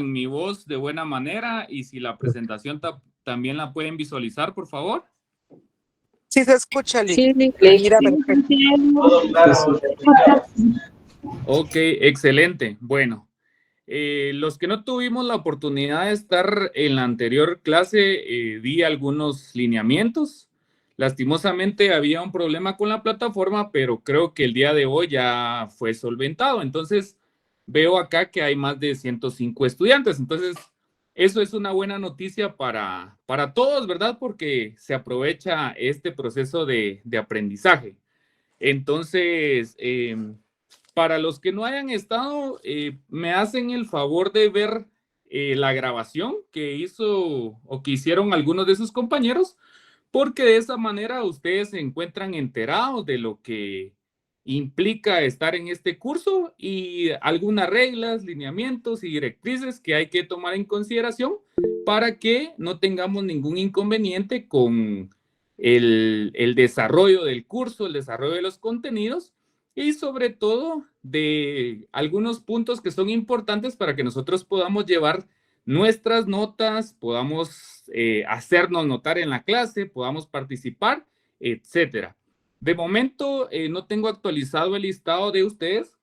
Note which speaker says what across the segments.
Speaker 1: Mi voz de buena manera y si la presentación también la pueden visualizar, por favor.
Speaker 2: Sí, se escucha, Lick.
Speaker 3: Sí,
Speaker 2: Mira, perfecto.
Speaker 1: Ok, excelente. Bueno, los que no tuvimos la oportunidad de estar en la anterior clase, di algunos lineamientos. Lastimosamente había un problema con la plataforma, pero creo que el día de hoy ya fue solventado. Entonces, veo acá que hay más de 105 estudiantes. Entonces, eso es una buena noticia para todos, ¿verdad? Porque se aprovecha este proceso de aprendizaje. Entonces, para los que no hayan estado, me hacen el favor de ver la grabación que hizo o que hicieron algunos de sus compañeros, porque de esa manera ustedes se encuentran enterados de lo que implica estar en este curso y algunas reglas, lineamientos y directrices que hay que tomar en consideración para que no tengamos ningún inconveniente con el desarrollo del curso, el desarrollo de los contenidos y sobre todo de algunos puntos que son importantes para que nosotros podamos llevar nuestras notas, podamos hacernos notar en la clase, podamos participar, etcétera. De momento no tengo actualizado el listado de ustedes.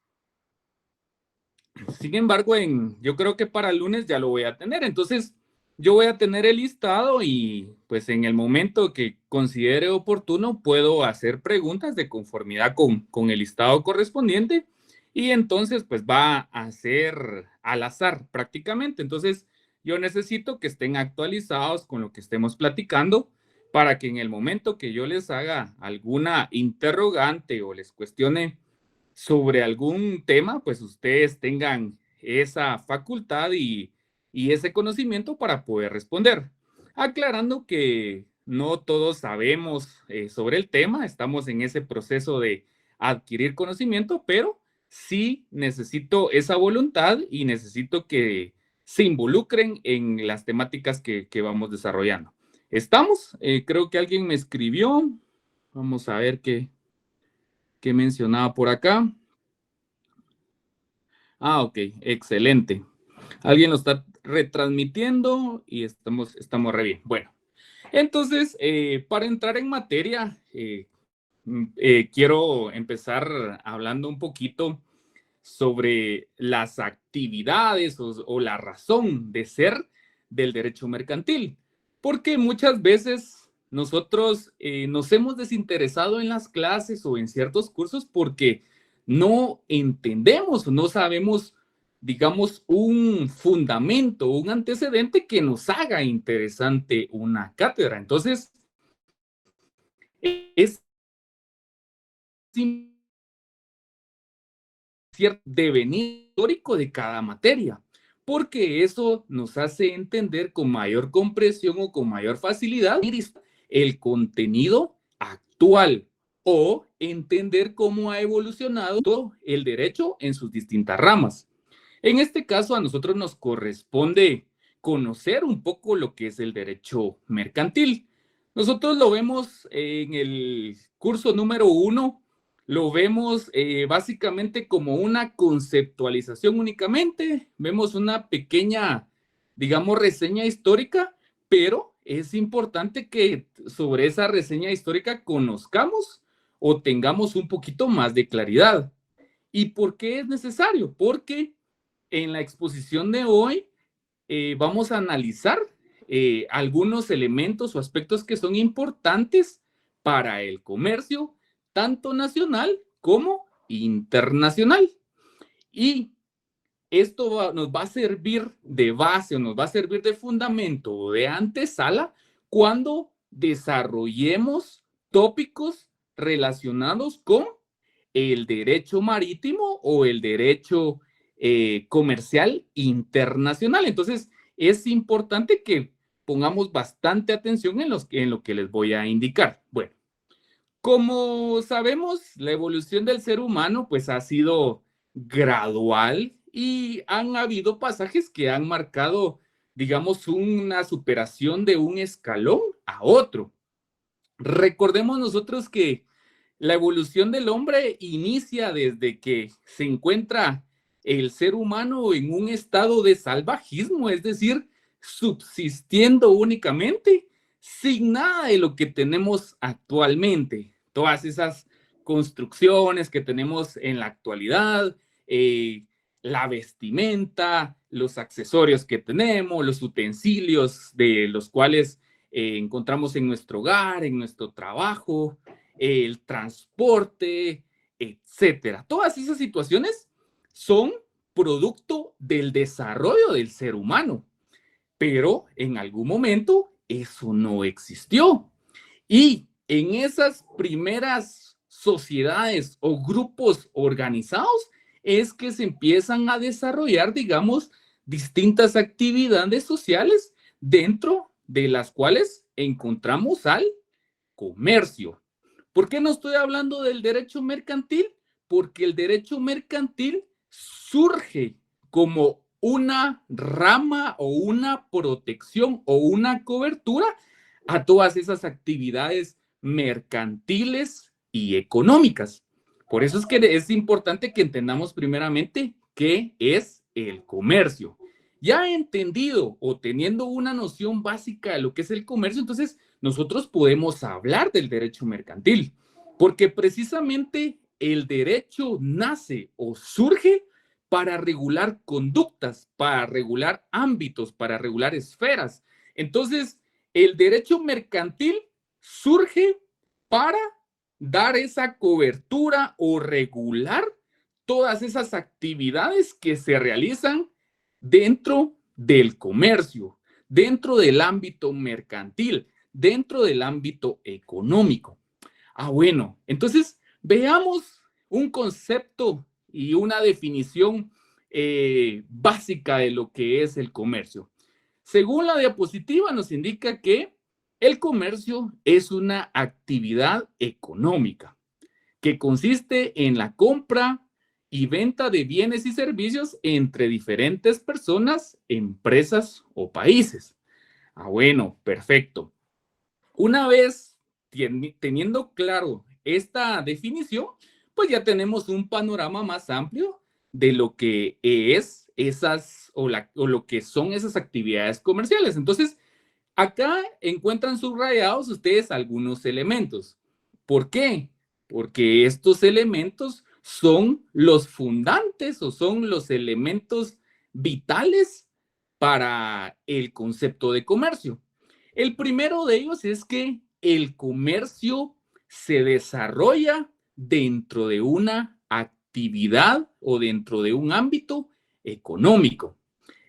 Speaker 1: Sin embargo, yo creo que para el lunes ya lo voy a tener. Entonces, yo voy a tener el listado y pues en el momento que considere oportuno puedo hacer preguntas de conformidad con el listado correspondiente y entonces pues va a ser al azar prácticamente. Entonces, yo necesito que estén actualizados con lo que estemos platicando para que en el momento que yo les haga alguna interrogante o les cuestione sobre algún tema, pues ustedes tengan esa facultad y ese conocimiento para poder responder. Aclarando que no todos sabemos sobre el tema, estamos en ese proceso de adquirir conocimiento, pero sí necesito esa voluntad y necesito que se involucren en las temáticas que vamos desarrollando. ¿Estamos? Creo que alguien me escribió. Vamos a ver qué mencionaba por acá. Ah, ok, excelente. Alguien lo está retransmitiendo y estamos re bien. Bueno, entonces, para entrar en materia, quiero empezar hablando un poquito sobre las actividades o la razón de ser del derecho mercantil, porque muchas veces nosotros nos hemos desinteresado en las clases o en ciertos cursos porque no entendemos o no sabemos, digamos, un fundamento, un antecedente que nos haga interesante una cátedra. Entonces, es cierto devenir histórico de cada materia, porque eso nos hace entender con mayor comprensión o con mayor facilidad el contenido actual o entender cómo ha evolucionado todo el derecho en sus distintas ramas. En este caso, a nosotros nos corresponde conocer un poco lo que es el derecho mercantil. Nosotros lo vemos en el curso número 1, lo vemos básicamente como una conceptualización únicamente, vemos una pequeña, digamos, reseña histórica, pero es importante que sobre esa reseña histórica conozcamos o tengamos un poquito más de claridad. ¿Y por qué es necesario? Porque en la exposición de hoy vamos a analizar algunos elementos o aspectos que son importantes para el comercio, tanto nacional como internacional. Y esto nos va a servir de base o nos va a servir de fundamento o de antesala cuando desarrollemos tópicos relacionados con el derecho marítimo o el derecho comercial internacional. Entonces, es importante que pongamos bastante atención en lo que les voy a indicar. Bueno, como sabemos, la evolución del ser humano pues ha sido gradual y han habido pasajes que han marcado, digamos, una superación de un escalón a otro. Recordemos nosotros que la evolución del hombre inicia desde que se encuentra el ser humano en un estado de salvajismo, es decir, subsistiendo únicamente sin nada de lo que tenemos actualmente. Todas esas construcciones que tenemos en la actualidad, la vestimenta, los accesorios que tenemos, los utensilios de los cuales encontramos en nuestro hogar, en nuestro trabajo, el transporte, etcétera. Todas esas situaciones son producto del desarrollo del ser humano, pero en algún momento eso no existió. Y en esas primeras sociedades o grupos organizados es que se empiezan a desarrollar, digamos, distintas actividades sociales dentro de las cuales encontramos al comercio. ¿Por qué no estoy hablando del derecho mercantil? Porque el derecho mercantil surge como una rama o una protección o una cobertura a todas esas actividades mercantiles y económicas. Por eso es que es importante que entendamos primeramente qué es el comercio. Ya entendido o teniendo una noción básica de lo que es el comercio, entonces nosotros podemos hablar del derecho mercantil, porque precisamente el derecho nace o surge para regular conductas, para regular ámbitos, para regular esferas. Entonces, el derecho mercantil surge para dar esa cobertura o regular todas esas actividades que se realizan dentro del comercio, dentro del ámbito mercantil, dentro del ámbito económico. Bueno, entonces veamos un concepto y una definición básica de lo que es el comercio. Según la diapositiva nos indica que el comercio es una actividad económica que consiste en la compra y venta de bienes y servicios entre diferentes personas, empresas o países. Bueno, perfecto. Una vez teniendo claro esta definición, pues ya tenemos un panorama más amplio de lo que es esas o lo que son esas actividades comerciales. Entonces, acá encuentran subrayados ustedes algunos elementos. ¿Por qué? Porque estos elementos son los fundantes o son los elementos vitales para el concepto de comercio. El primero de ellos es que el comercio se desarrolla dentro de una actividad o dentro de un ámbito económico.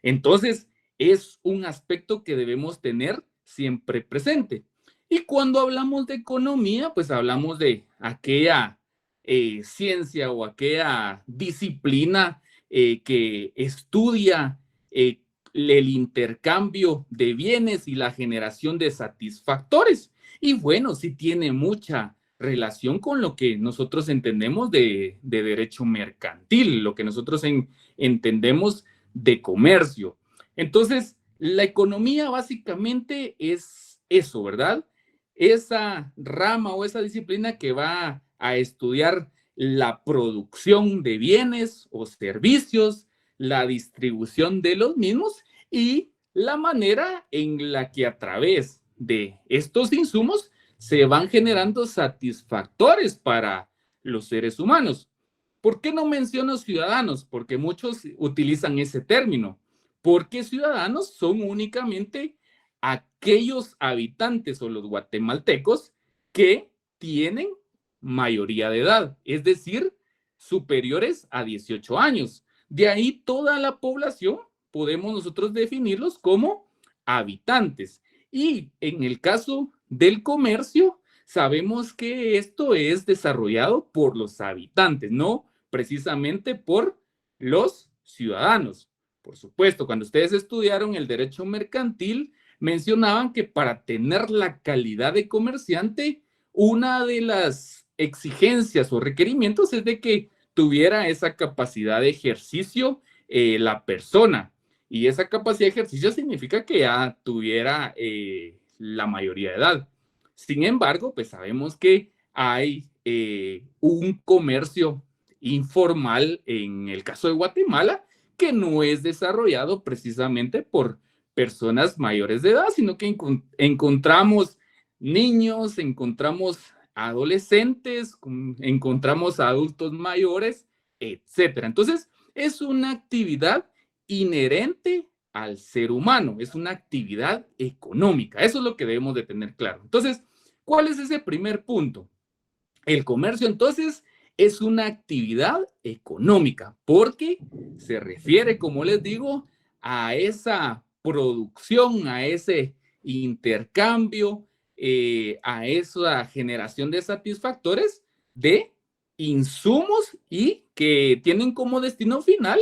Speaker 1: Entonces, es un aspecto que debemos tener siempre presente. Y cuando hablamos de economía, pues hablamos de aquella ciencia o aquella disciplina que estudia el intercambio de bienes y la generación de satisfactores. Y bueno, sí tiene mucha relación con lo que nosotros entendemos de derecho mercantil, lo que nosotros entendemos de comercio. Entonces, la economía básicamente es eso, ¿verdad? Esa rama o esa disciplina que va a estudiar la producción de bienes o servicios, la distribución de los mismos y la manera en la que a través de estos insumos se van generando satisfactores para los seres humanos. ¿Por qué no menciono ciudadanos? Porque muchos utilizan ese término. Porque ciudadanos son únicamente aquellos habitantes o los guatemaltecos que tienen mayoría de edad, es decir, superiores a 18 años. De ahí toda la población podemos nosotros definirlos como habitantes. Y en el caso del comercio, sabemos que esto es desarrollado por los habitantes, no precisamente por los ciudadanos. Por supuesto, cuando ustedes estudiaron el derecho mercantil, mencionaban que para tener la calidad de comerciante, una de las exigencias o requerimientos es de que tuviera esa capacidad de ejercicio la persona. Y esa capacidad de ejercicio significa que ya tuviera la mayoría de edad. Sin embargo, pues sabemos que hay un comercio informal en el caso de Guatemala, que no es desarrollado precisamente por personas mayores de edad, sino que encontramos niños, encontramos adolescentes, encontramos adultos mayores, etcétera. Entonces, es una actividad inherente al ser humano, es una actividad económica. Eso es lo que debemos de tener claro. Entonces, ¿cuál es ese primer punto? El comercio, entonces, es una actividad económica porque se refiere, como les digo, a esa producción, a ese intercambio, a esa generación de satisfactores de insumos y que tienen como destino final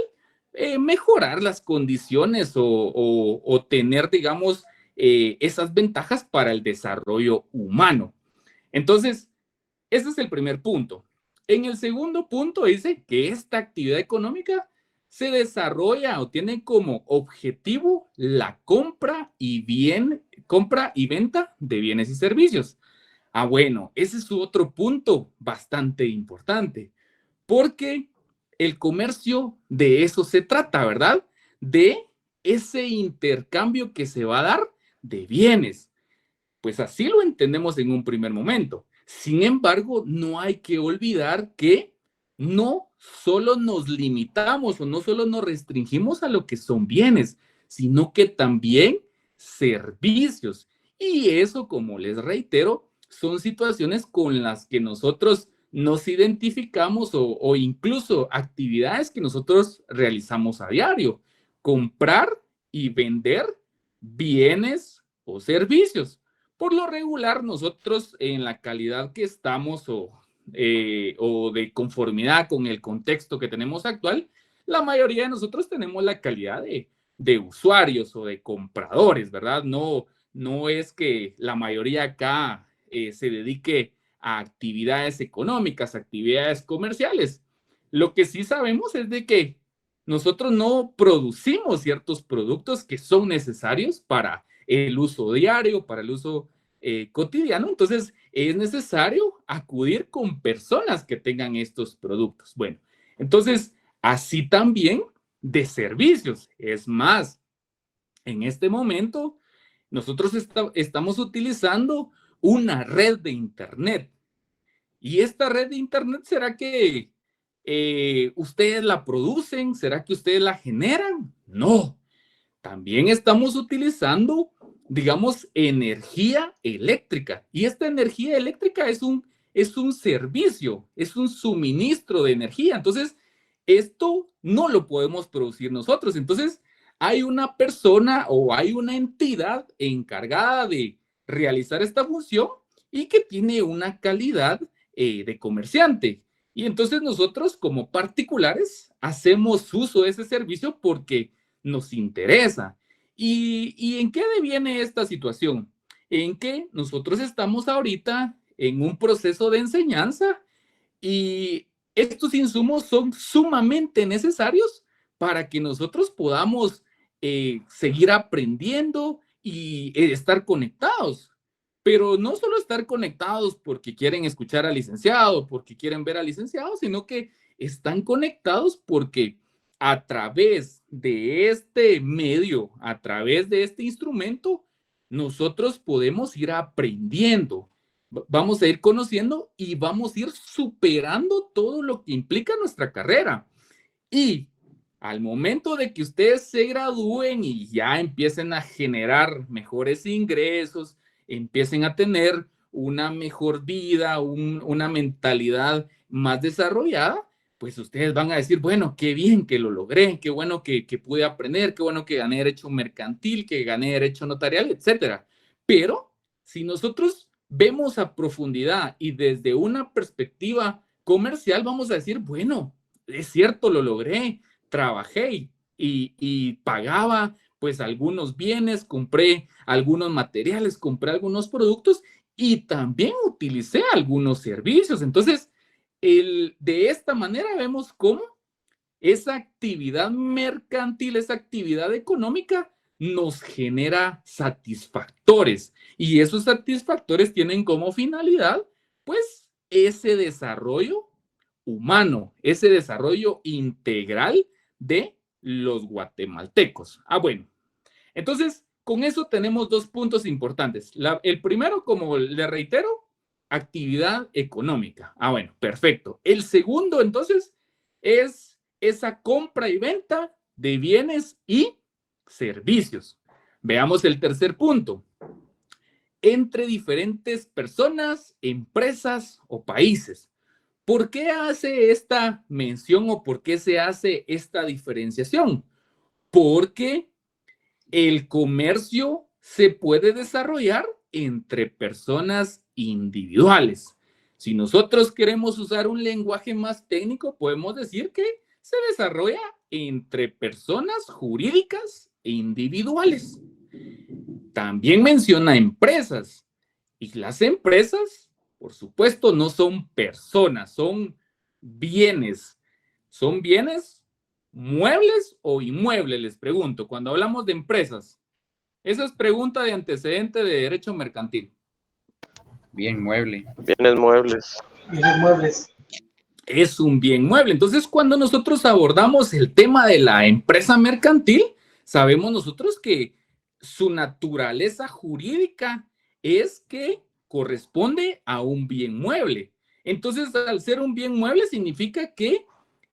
Speaker 1: mejorar las condiciones o tener, digamos, esas ventajas para el desarrollo humano. Entonces, ese es el primer punto. En el segundo punto dice que esta actividad económica se desarrolla o tiene como objetivo la compra y venta de bienes y servicios. Ah, bueno, ese es otro punto bastante importante, porque el comercio de eso se trata, ¿verdad? De ese intercambio que se va a dar de bienes. Pues así lo entendemos en un primer momento. Sin embargo, no hay que olvidar que no solo nos limitamos o no solo nos restringimos a lo que son bienes, sino que también servicios. Y eso, como les reitero, son situaciones con las que nosotros nos identificamos o incluso actividades que nosotros realizamos a diario. Comprar y vender bienes o servicios. Por lo regular, nosotros en la calidad que estamos o de conformidad con el contexto que tenemos actual, la mayoría de nosotros tenemos la calidad de usuarios o de compradores, ¿verdad? No, no es que la mayoría acá se dedique a actividades económicas, actividades comerciales. Lo que sí sabemos es de que nosotros no producimos ciertos productos que son necesarios para el uso diario, para el uso cotidiano. Entonces, es necesario acudir con personas que tengan estos productos. Bueno, entonces, así también de servicios. Es más, en este momento, nosotros estamos utilizando una red de Internet. ¿Y esta red de Internet será que ustedes la producen? ¿Será que ustedes la generan? No, también estamos utilizando, digamos, energía eléctrica. Y esta energía eléctrica es un servicio, es un suministro de energía. Entonces, esto no lo podemos producir nosotros. Entonces, hay una persona o hay una entidad encargada de realizar esta función y que tiene una calidad de comerciante. Y entonces nosotros como particulares hacemos uso de ese servicio porque nos interesa. ¿Y en qué deviene esta situación? En que nosotros estamos ahorita en un proceso de enseñanza y estos insumos son sumamente necesarios para que nosotros podamos seguir aprendiendo y estar conectados. Pero no solo estar conectados porque quieren escuchar al licenciado, porque quieren ver al licenciado, sino que están conectados porque a través de este medio, a través de este instrumento, nosotros podemos ir aprendiendo, vamos a ir conociendo y vamos a ir superando todo lo que implica nuestra carrera. Y al momento de que ustedes se gradúen y ya empiecen a generar mejores ingresos, empiecen a tener una mejor vida, una mentalidad más desarrollada, pues ustedes van a decir, bueno, qué bien que lo logré, qué bueno que pude aprender, qué bueno que gané derecho mercantil, que gané derecho notarial, etcétera. Pero si nosotros vemos a profundidad y desde una perspectiva comercial, vamos a decir, bueno, es cierto, lo logré, trabajé y pagaba pues algunos bienes, compré algunos materiales, compré algunos productos y también utilicé algunos servicios. Entonces, de esta manera vemos cómo esa actividad mercantil, esa actividad económica nos genera satisfactores y esos satisfactores tienen como finalidad pues ese desarrollo humano, ese desarrollo integral de los guatemaltecos. Bueno, entonces con eso tenemos dos puntos importantes. El primero, como le reitero, actividad económica. Bueno, perfecto. El segundo, entonces, es esa compra y venta de bienes y servicios. Veamos el tercer punto. Entre diferentes personas, empresas o países. ¿Por qué hace esta mención o por qué se hace esta diferenciación? Porque el comercio se puede desarrollar entre personas individuales. Si nosotros queremos usar un lenguaje más técnico, podemos decir que se desarrolla entre personas jurídicas e individuales. También menciona empresas. Y las empresas, por supuesto, no son personas, son bienes. Son bienes muebles o inmuebles, les pregunto. Cuando hablamos de empresas, esa es pregunta de antecedente de derecho mercantil.
Speaker 3: Bien mueble.
Speaker 4: Bienes muebles.
Speaker 2: Bienes muebles.
Speaker 1: Es un bien mueble. Entonces, cuando nosotros abordamos el tema de la empresa mercantil, sabemos nosotros que su naturaleza jurídica es que corresponde a un bien mueble. Entonces, al ser un bien mueble significa que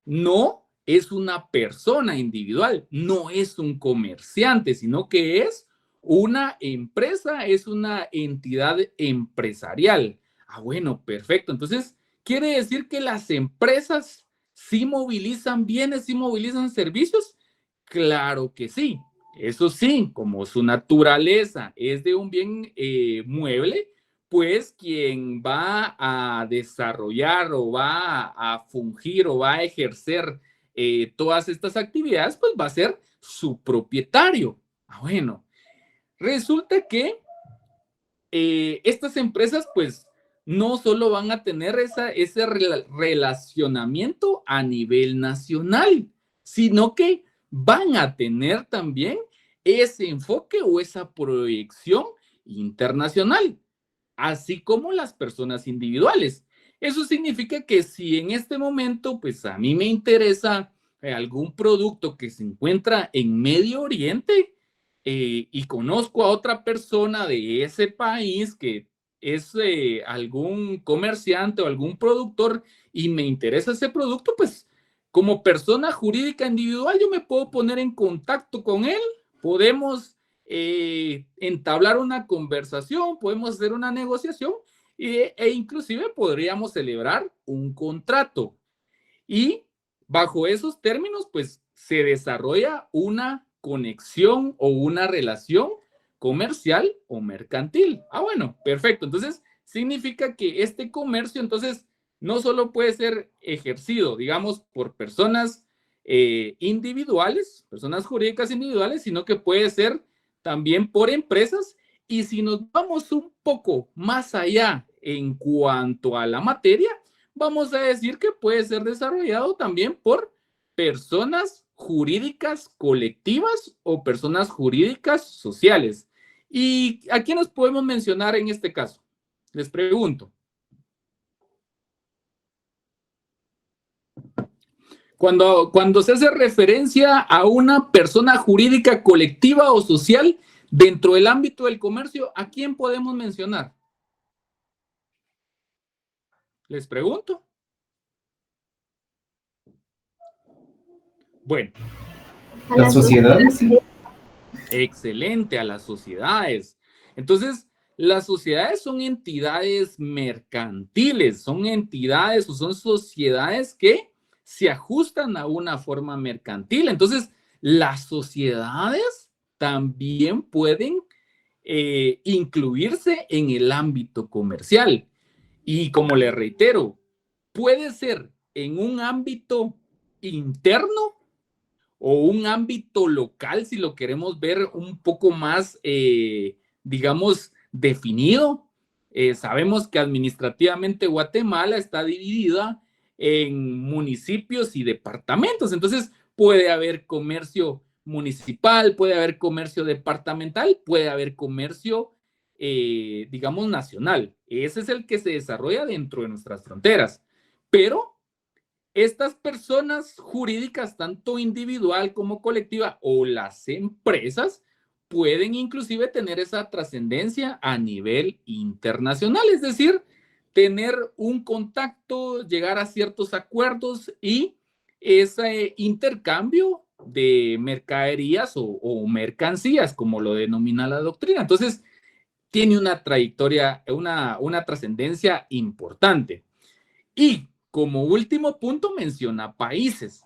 Speaker 1: no es una persona individual, no es un comerciante, sino que es una empresa, es una entidad empresarial. Bueno, perfecto. Entonces, ¿quiere decir que las empresas sí movilizan bienes, sí movilizan servicios? Claro que sí. Eso sí, como su naturaleza es de un bien mueble, pues quien va a desarrollar o va a fungir o va a ejercer todas estas actividades, pues va a ser su propietario. Bueno, resulta que estas empresas, pues, no solo van a tener ese relacionamiento a nivel nacional, sino que van a tener también ese enfoque o esa proyección internacional, así como las personas individuales. Eso significa que si en este momento, pues a mí me interesa algún producto que se encuentra en Medio Oriente, y conozco a otra persona de ese país que es algún comerciante o algún productor y me interesa ese producto, pues como persona jurídica individual yo me puedo poner en contacto con él, podemos entablar una conversación, podemos hacer una negociación e inclusive podríamos celebrar un contrato. Y bajo esos términos, pues se desarrolla una conexión o una relación comercial o mercantil. Bueno, perfecto. Entonces, significa que este comercio, entonces, no solo puede ser ejercido, digamos, por personas individuales, personas jurídicas individuales, sino que puede ser también por empresas. Y si nos vamos un poco más allá en cuanto a la materia, vamos a decir que puede ser desarrollado también por personas jurídicas colectivas o personas jurídicas sociales. ¿Y a quiénes podemos mencionar en este caso? Les pregunto. Cuando se hace referencia a una persona jurídica colectiva o social dentro del ámbito del comercio, ¿a quién podemos mencionar? Les pregunto. Bueno.
Speaker 5: ¿A las sociedades?
Speaker 1: Excelente, a las sociedades. Entonces, las sociedades son entidades mercantiles, son entidades o son sociedades que se ajustan a una forma mercantil. Entonces, las sociedades también pueden incluirse en el ámbito comercial. Y como le reitero, puede ser en un ámbito interno o un ámbito local, si lo queremos ver un poco más, digamos, definido. Sabemos que administrativamente Guatemala está dividida en municipios y departamentos, entonces puede haber comercio municipal, puede haber comercio departamental, puede haber comercio, digamos, nacional. Ese es el que se desarrolla dentro de nuestras fronteras, pero estas personas jurídicas, tanto individual como colectiva, o las empresas, pueden inclusive tener esa trascendencia a nivel internacional, es decir, tener un contacto, llegar a ciertos acuerdos y ese intercambio de mercaderías o mercancías, como lo denomina la doctrina. Entonces, tiene una trayectoria, una trascendencia importante. Y como último punto menciona países.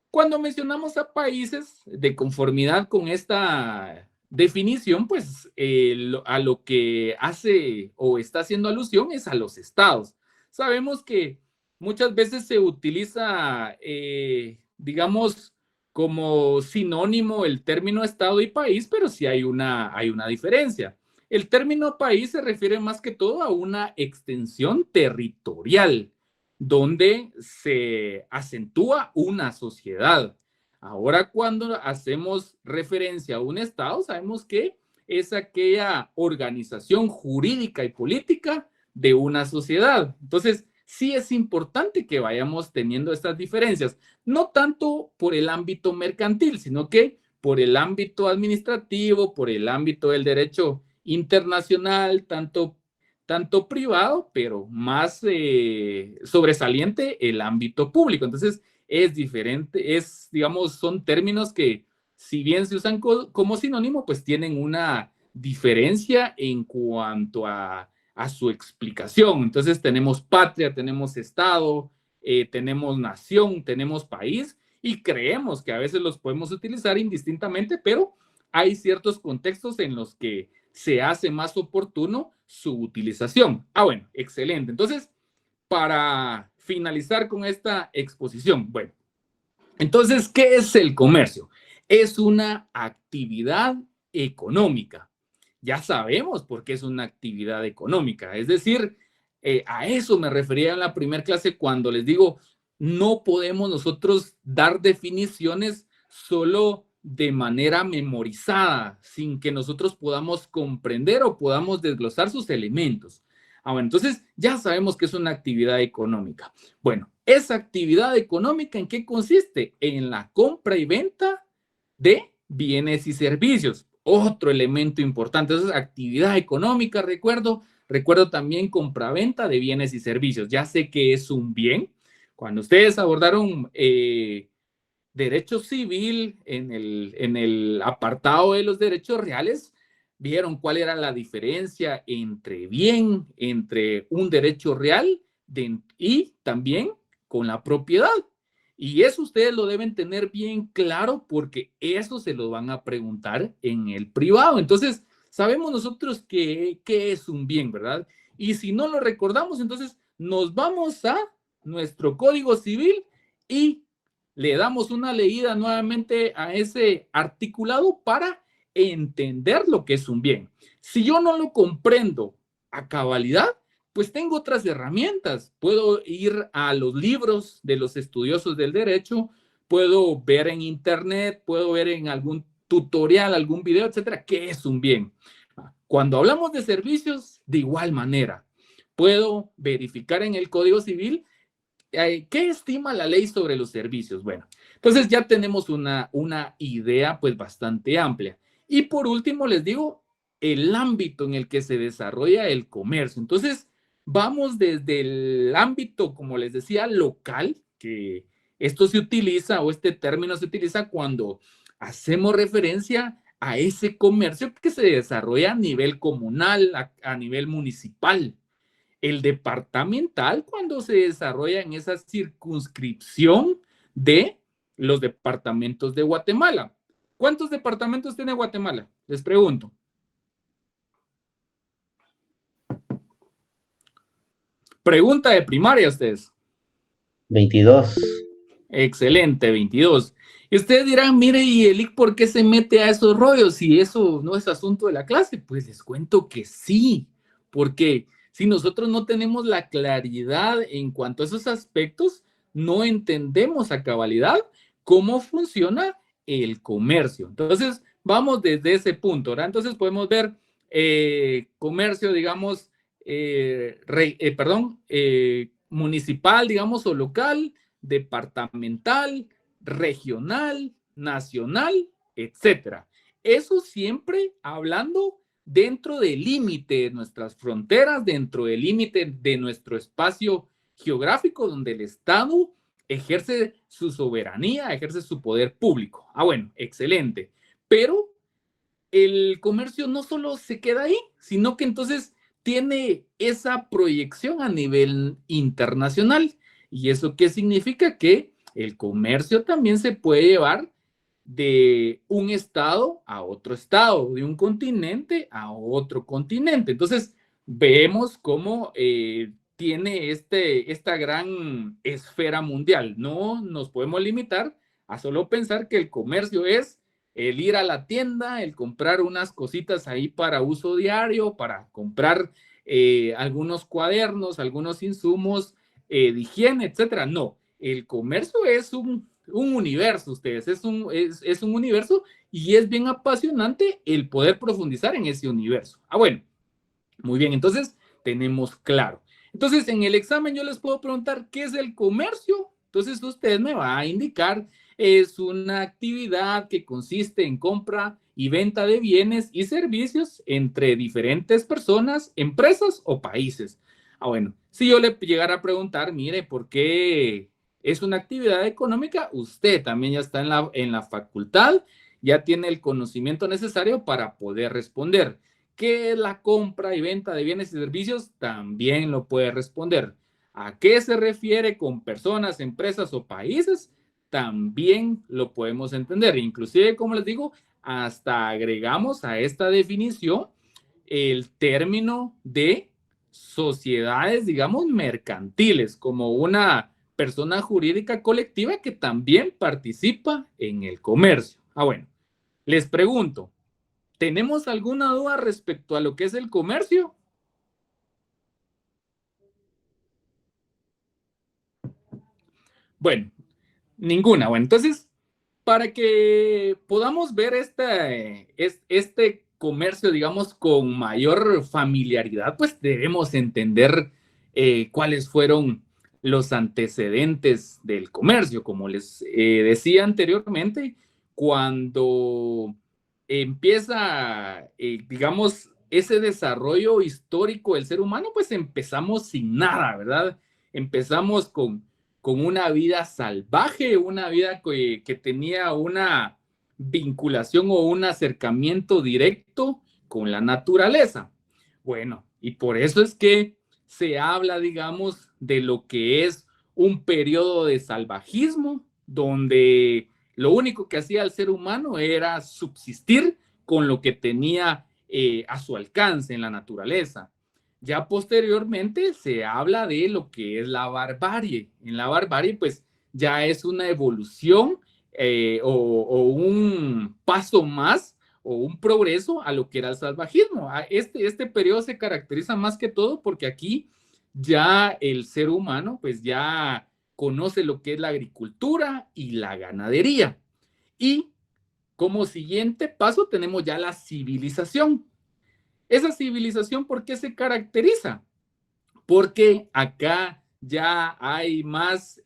Speaker 1: Cuando mencionamos a países, de conformidad con esta definición, pues a lo que hace o está haciendo alusión es a los estados. Sabemos que muchas veces se utiliza, digamos, como sinónimo el término estado y país, pero sí hay una diferencia. El término país se refiere más que todo a una extensión territorial donde se acentúa una sociedad. Ahora, cuando hacemos referencia a un Estado, sabemos que es aquella organización jurídica y política de una sociedad. Entonces, sí es importante que vayamos teniendo estas diferencias, no tanto por el ámbito mercantil, sino que por el ámbito administrativo, por el ámbito del derecho internacional, tanto privado, pero más sobresaliente el ámbito público. Entonces, es diferente, digamos, son términos que, si bien se usan como sinónimo, pues tienen una diferencia en cuanto a su explicación. Entonces, tenemos patria, tenemos Estado, tenemos nación, tenemos país, y creemos que a veces los podemos utilizar indistintamente, pero hay ciertos contextos en los que se hace más oportuno su utilización. Bueno, excelente. Entonces, para finalizar con esta exposición, bueno, entonces, ¿qué es el comercio? Es una actividad económica. Ya sabemos por qué es una actividad económica. Es decir, a eso me refería en la primera clase cuando les digo, no podemos nosotros dar definiciones solo de manera memorizada, sin que nosotros podamos comprender o podamos desglosar sus elementos. Bueno, entonces ya sabemos que es una actividad económica. Bueno, esa actividad económica, ¿en qué consiste? En la compra y venta de bienes y servicios. Otro elemento importante, eso es actividad económica, recuerdo también compraventa de bienes y servicios. Ya sé que es un bien. Cuando ustedes abordaron derecho civil en el apartado de los derechos reales, vieron cuál era la diferencia entre bien, entre un derecho real y también con la propiedad. Y eso ustedes lo deben tener bien claro porque eso se lo van a preguntar en el privado. Entonces, sabemos nosotros qué es un bien, ¿verdad? Y si no lo recordamos, entonces nos vamos a nuestro Código Civil y le damos una leída nuevamente a ese articulado para entender lo que es un bien. Si yo no lo comprendo a cabalidad, pues tengo otras herramientas. Puedo ir a los libros de los estudiosos del derecho, puedo ver en internet, puedo ver en algún tutorial, algún video, etcétera, qué es un bien. Cuando hablamos de servicios, de igual manera, puedo verificar en el Código Civil ¿qué estima la ley sobre los servicios? Bueno, entonces ya tenemos una idea pues bastante amplia. Y por último les digo el ámbito en el que se desarrolla el comercio. Entonces vamos desde el ámbito, como les decía, local, que esto se utiliza o este término se utiliza cuando hacemos referencia a ese comercio que se desarrolla a nivel comunal, a nivel municipal. El departamental cuando se desarrolla en esa circunscripción de los departamentos de Guatemala. ¿Cuántos departamentos tiene Guatemala? Les pregunto. Pregunta de primaria ustedes.
Speaker 4: 22.
Speaker 1: Excelente, 22. Y ustedes dirán, mire, ¿y el IC por qué se mete a esos rollos? Si eso no es asunto de la clase, pues les cuento que sí, porque si nosotros no tenemos la claridad en cuanto a esos aspectos, no entendemos a cabalidad cómo funciona el comercio. Entonces, vamos desde ese punto, ¿verdad? Entonces, podemos ver comercio, digamos, municipal, digamos, o local, departamental, regional, nacional, etcétera. Eso siempre hablando dentro del límite de nuestras fronteras, dentro del límite de nuestro espacio geográfico, donde el Estado ejerce su soberanía, ejerce su poder público. Bueno, excelente. Pero el comercio no solo se queda ahí, sino que entonces tiene esa proyección a nivel internacional. ¿Y eso qué significa? Que el comercio también se puede llevar de un estado a otro estado, de un continente a otro continente. Entonces, vemos cómo tiene esta gran esfera mundial. No nos podemos limitar a solo pensar que el comercio es el ir a la tienda, el comprar unas cositas ahí para uso diario, para comprar algunos cuadernos, algunos insumos de higiene, etcétera. No, el comercio es un universo, ustedes, es un universo y es bien apasionante el poder profundizar en ese universo. Bueno, muy bien, entonces tenemos claro. Entonces, en el examen yo les puedo preguntar, ¿qué es el comercio? Entonces, usted me va a indicar, es una actividad que consiste en compra y venta de bienes y servicios entre diferentes personas, empresas o países. Bueno, si yo le llegara a preguntar, mire, ¿por qué es una actividad económica? Usted también ya está en la facultad, ya tiene el conocimiento necesario para poder responder. ¿Qué es la compra y venta de bienes y servicios? También lo puede responder. ¿A qué se refiere con personas, empresas o países? También lo podemos entender. Inclusive, como les digo, hasta agregamos a esta definición el término de sociedades, digamos, mercantiles, como una persona jurídica colectiva que también participa en el comercio. Bueno, les pregunto, ¿tenemos alguna duda respecto a lo que es el comercio? Bueno, ninguna. Bueno, entonces, para que podamos ver este comercio, digamos, con mayor familiaridad, pues debemos entender cuáles fueron los antecedentes del comercio. Como les decía anteriormente, cuando empieza, digamos, ese desarrollo histórico del ser humano, pues empezamos sin nada, ¿verdad? Empezamos con una vida salvaje, una vida que tenía una vinculación o un acercamiento directo con la naturaleza. Bueno, y por eso es que se habla, digamos, de lo que es un periodo de salvajismo, donde lo único que hacía el ser humano era subsistir con lo que tenía a su alcance en la naturaleza. Ya posteriormente se habla de lo que es la barbarie. En la barbarie, pues ya es una evolución o un paso más o un progreso a lo que era el salvajismo. Este periodo se caracteriza más que todo porque aquí ya el ser humano pues ya conoce lo que es la agricultura y la ganadería. Y como siguiente paso tenemos ya la civilización. Esa civilización, ¿por qué se caracteriza? Porque acá ya hay más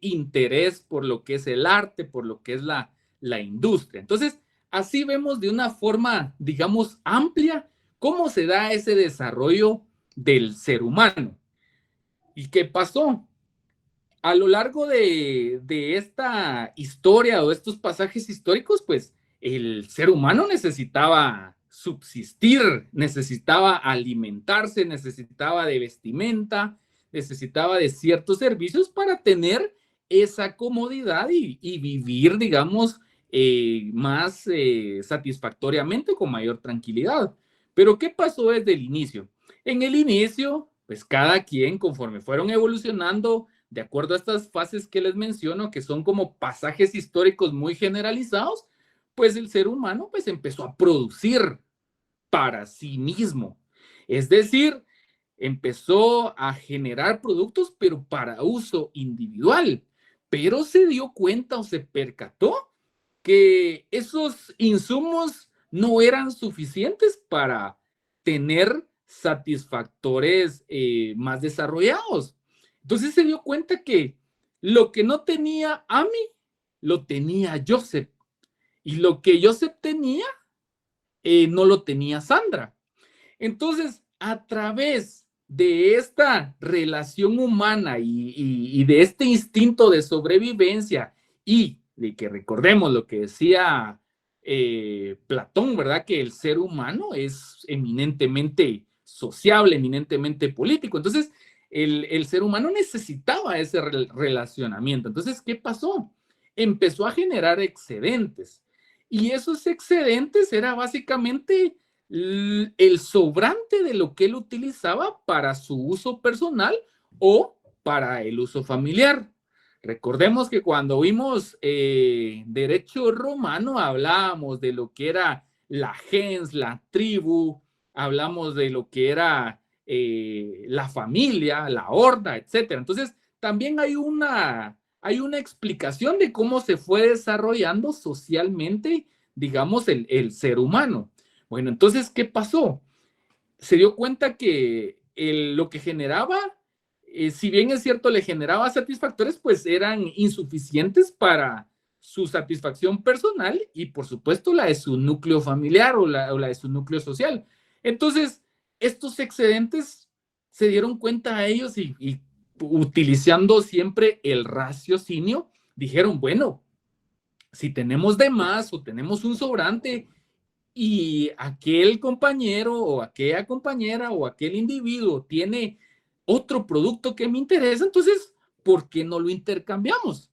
Speaker 1: interés por lo que es el arte, por lo que es la industria. Entonces, así vemos de una forma, digamos, amplia cómo se da ese desarrollo del ser humano. ¿Y qué pasó? A lo largo de esta historia o estos pasajes históricos, pues el ser humano necesitaba subsistir, necesitaba alimentarse, necesitaba de vestimenta, necesitaba de ciertos servicios para tener esa comodidad y vivir, digamos, más satisfactoriamente, con mayor tranquilidad. Pero ¿qué pasó desde el inicio? En el inicio, pues cada quien, conforme fueron evolucionando, de acuerdo a estas fases que les menciono, que son como pasajes históricos muy generalizados, pues el ser humano pues empezó a producir para sí mismo. Es decir, empezó a generar productos, pero para uso individual. Pero se dio cuenta o se percató que esos insumos no eran suficientes para tener satisfactores más desarrollados. Entonces se dio cuenta que Lo que no tenía Amy, lo tenía Joseph. Y lo que Joseph tenía, no lo tenía Sandra. Entonces, a través de esta relación humana y de este instinto de sobrevivencia y de que recordemos lo que decía Platón, ¿verdad? Que el ser humano es eminentemente sociable, eminentemente político. Entonces, el ser humano necesitaba ese relacionamiento. Entonces, ¿qué pasó? Empezó a generar excedentes. Y esos excedentes era básicamente el sobrante de lo que él utilizaba para su uso personal o para el uso familiar. Recordemos que cuando vimos derecho romano hablábamos de lo que era la gens, la tribu, hablamos de lo que era la familia, la horda, etc. Entonces, también hay una explicación de cómo se fue desarrollando socialmente, digamos, el ser humano. Bueno, entonces, ¿qué pasó? Se dio cuenta que lo que generaba, si bien es cierto, le generaba satisfactores, pues eran insuficientes para su satisfacción personal y, por supuesto, la de su núcleo familiar o la de su núcleo social. Entonces, estos excedentes se dieron cuenta a ellos y utilizando siempre el raciocinio, dijeron, bueno, si tenemos de más o tenemos un sobrante y aquel compañero o aquella compañera o aquel individuo tiene otro producto que me interesa, entonces, ¿por qué no lo intercambiamos?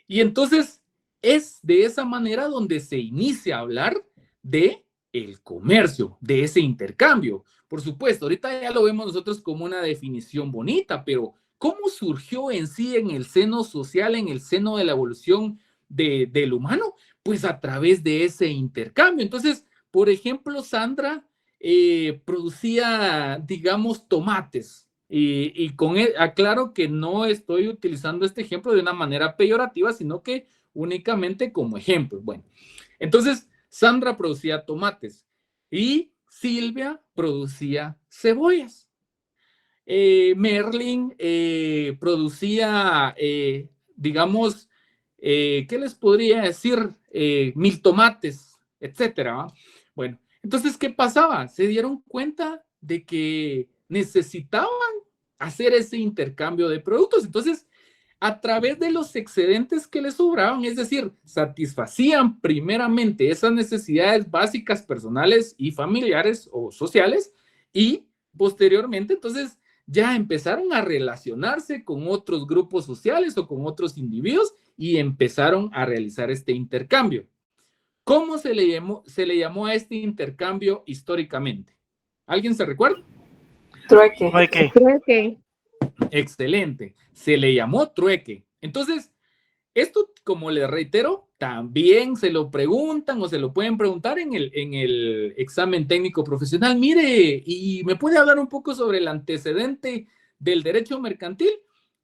Speaker 1: Y entonces es de esa manera donde se inicia a hablar de el comercio, de ese intercambio. Por supuesto, ahorita ya lo vemos nosotros como una definición bonita, pero ¿cómo surgió en sí en el seno social, en el seno de la evolución del humano? Pues a través de ese intercambio. Entonces, por ejemplo, Sandra producía, digamos, tomates. Y aclaro que no estoy utilizando este ejemplo de una manera peyorativa, sino que únicamente como ejemplo. Bueno, entonces Sandra producía tomates y Silvia producía cebollas. Merlin producía, digamos, ¿qué les podría decir? 1000 tomates, etcétera, ¿va? Bueno, entonces, ¿qué pasaba? Se dieron cuenta de que necesitaban hacer ese intercambio de productos. Entonces, a través de los excedentes que les sobraban, es decir, satisfacían primeramente esas necesidades básicas personales y familiares o sociales y posteriormente, entonces, ya empezaron a relacionarse con otros grupos sociales o con otros individuos y empezaron a realizar este intercambio. ¿Cómo se le llamó a este intercambio históricamente? ¿Alguien se recuerda?
Speaker 2: Trueque.
Speaker 6: Trueque.
Speaker 1: Excelente. Se le llamó trueque. Entonces, esto, como les reitero, también se lo preguntan o se lo pueden preguntar en el examen técnico profesional. Mire, ¿y me puede hablar un poco sobre el antecedente del derecho mercantil?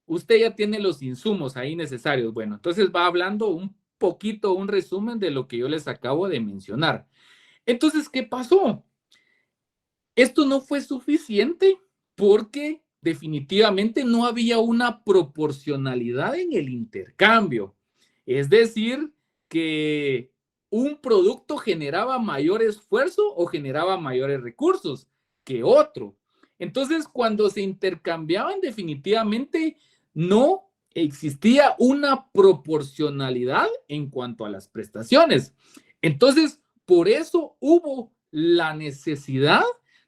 Speaker 1: Usted ya tiene los insumos ahí necesarios. Bueno, entonces va hablando un poquito, un resumen de lo que yo les acabo de mencionar. Entonces, ¿qué pasó? Esto no fue suficiente porque definitivamente no había una proporcionalidad en el intercambio. Es decir, que un producto generaba mayor esfuerzo o generaba mayores recursos que otro. Entonces, cuando se intercambiaban, definitivamente no existía una proporcionalidad en cuanto a las prestaciones. Entonces, por eso hubo la necesidad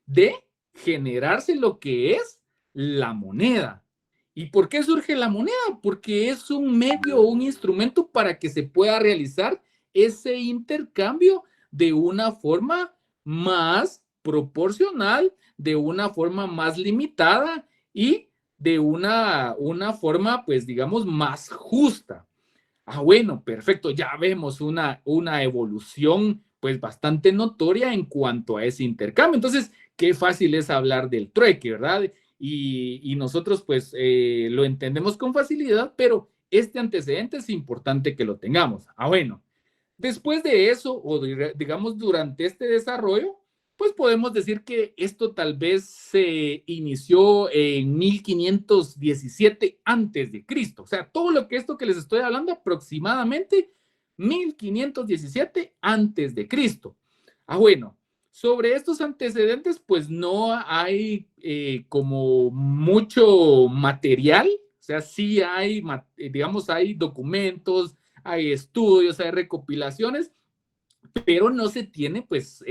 Speaker 1: de generarse lo que es la moneda. ¿Y por qué surge la moneda? Porque es un medio o un instrumento para que se pueda realizar ese intercambio de una forma más proporcional, de una forma más limitada y de una forma, pues digamos, más justa. Ah, bueno, perfecto, ya vemos una evolución pues bastante notoria en cuanto a ese intercambio. Entonces, qué fácil es hablar del trueque, ¿verdad? Y nosotros pues lo entendemos con facilidad, pero este antecedente es importante que lo tengamos. Ah, bueno, después de eso, o digamos durante este desarrollo, pues podemos decir que esto tal vez se inició en 1517 antes de Cristo. O sea, todo lo que esto que les estoy hablando aproximadamente 1517 antes de Cristo. Bueno, sobre estos antecedentes pues no hay como mucho material. O sea, sí hay, digamos, hay documentos, hay estudios, hay recopilaciones, pero no se tiene pues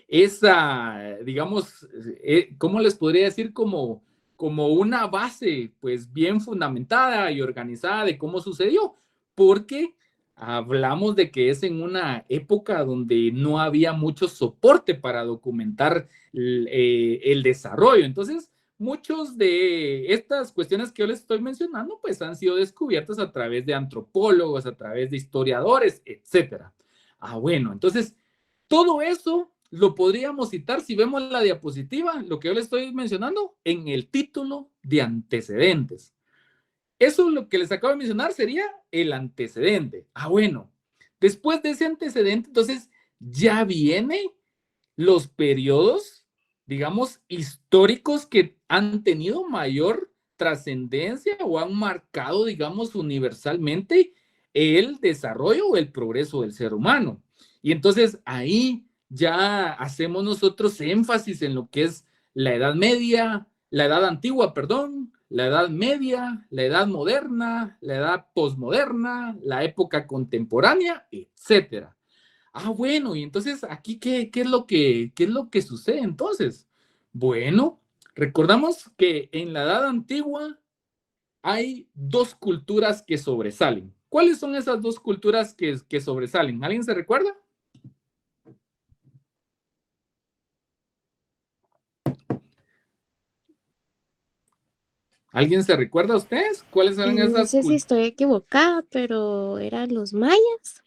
Speaker 1: esa, digamos, ¿cómo les podría decir? Como una base pues bien fundamentada y organizada de cómo sucedió, porque hablamos de que es en una época donde no había mucho soporte para documentar el desarrollo. Entonces, muchos de estas cuestiones que yo les estoy mencionando pues han sido descubiertas a través de antropólogos, a través de historiadores, etcétera. Bueno, entonces todo eso lo podríamos citar si vemos la diapositiva, lo que yo les estoy mencionando, en el título de antecedentes. Eso lo que les acabo de mencionar sería el antecedente. Bueno, después de ese antecedente, entonces ya vienen los periodos, digamos, históricos que han tenido mayor trascendencia o han marcado, digamos, universalmente el desarrollo o el progreso del ser humano. Y entonces ahí ya hacemos nosotros énfasis en lo que es la Edad Media, la Edad Antigua, perdón, la Edad Media, la Edad Moderna, la Edad Posmoderna, la época contemporánea, etcétera. Bueno, y entonces aquí, ¿qué es lo que sucede entonces? Bueno, recordamos que en la Edad Antigua hay dos culturas que sobresalen. ¿Cuáles son esas dos culturas que sobresalen? ¿Alguien se recuerda? ¿Alguien se recuerda a ustedes? ¿Cuáles eran
Speaker 6: No
Speaker 1: esas
Speaker 6: sé si
Speaker 1: culturas?
Speaker 6: estoy equivocada, pero eran los mayas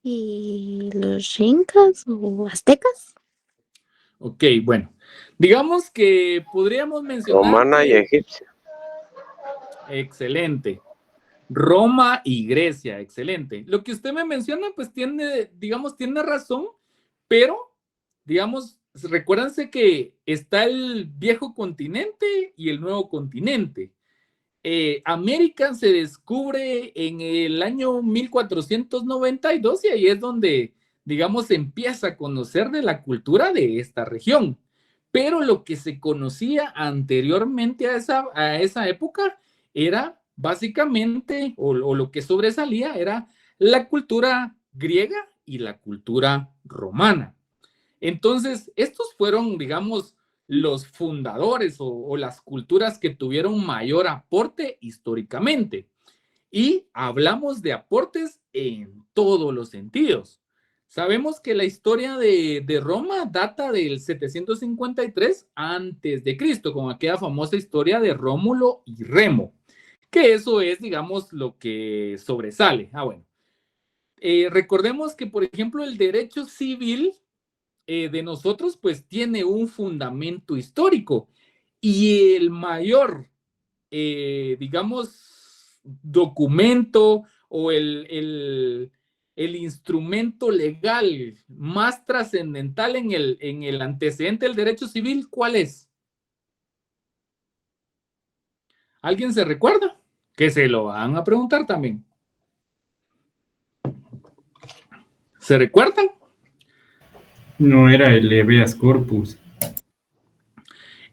Speaker 6: y los incas o aztecas.
Speaker 1: Ok, bueno. Digamos que podríamos mencionar
Speaker 7: Romana y
Speaker 1: que...
Speaker 7: egipcia.
Speaker 1: Excelente. Roma y Grecia, excelente. Lo que usted me menciona, pues tiene, digamos, tiene razón, pero, digamos, recuérdense que está el viejo continente y el nuevo continente. América se descubre en el año 1492 y ahí es donde, digamos, se empieza a conocer de la cultura de esta región. Pero lo que se conocía anteriormente a esa época era básicamente, o lo que sobresalía era la cultura griega y la cultura romana. Entonces, estos fueron, digamos, los fundadores o las culturas que tuvieron mayor aporte históricamente. Y hablamos de aportes en todos los sentidos. Sabemos que la historia de Roma data del 753 antes de Cristo, con aquella famosa historia de Rómulo y Remo, que eso es, digamos, lo que sobresale. Bueno, recordemos que, por ejemplo, el derecho civil de nosotros, pues tiene un fundamento histórico y el mayor, digamos, documento o el instrumento legal más trascendental en el antecedente del derecho civil, ¿cuál es? ¿Alguien se recuerda? Que se lo van a preguntar también. ¿Se recuerdan?
Speaker 5: No era el habeas corpus.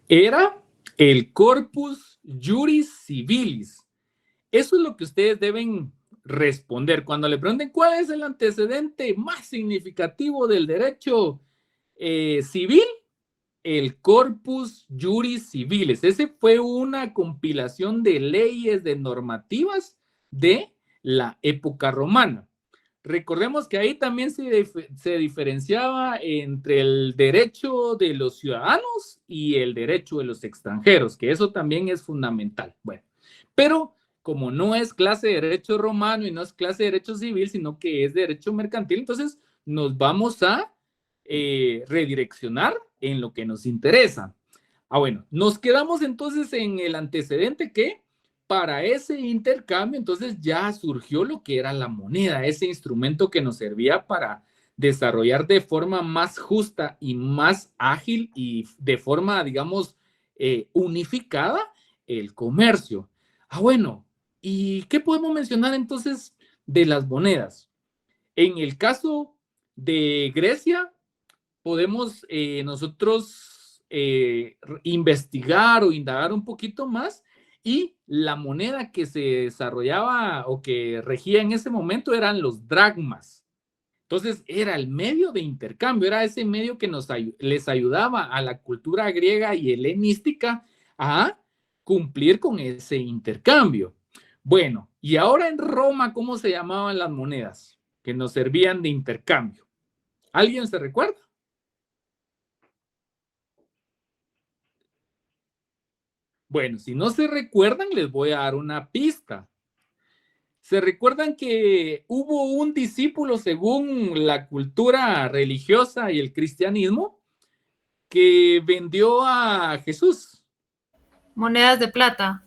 Speaker 1: Era el corpus juris civilis. Eso es lo que ustedes deben responder. Cuando le pregunten cuál es el antecedente más significativo del derecho civil, el corpus juris civilis. Ese fue una compilación de leyes, de normativas de la época romana. Recordemos que ahí también se diferenciaba entre el derecho de los ciudadanos y el derecho de los extranjeros, que eso también es fundamental. Bueno, pero como no es clase de derecho romano y no es clase de derecho civil, sino que es derecho mercantil, entonces nos vamos a redireccionar en lo que nos interesa. Bueno, nos quedamos entonces en el antecedente que para ese intercambio entonces ya surgió lo que era la moneda, ese instrumento que nos servía para desarrollar de forma más justa y más ágil y de forma, digamos, unificada el comercio. Bueno, ¿y qué podemos mencionar entonces de las monedas? En el caso de Grecia, podemos nosotros investigar o indagar un poquito más, y la moneda que se desarrollaba o que regía en ese momento eran los dracmas. Entonces era el medio de intercambio, era ese medio que les ayudaba a la cultura griega y helenística a cumplir con ese intercambio. Bueno, y ahora en Roma, ¿cómo se llamaban las monedas que nos servían de intercambio? ¿Alguien se recuerda? Bueno, si no se recuerdan, les voy a dar una pista. ¿Se recuerdan que hubo un discípulo, según la cultura religiosa y el cristianismo, que vendió a Jesús?
Speaker 7: Monedas de plata.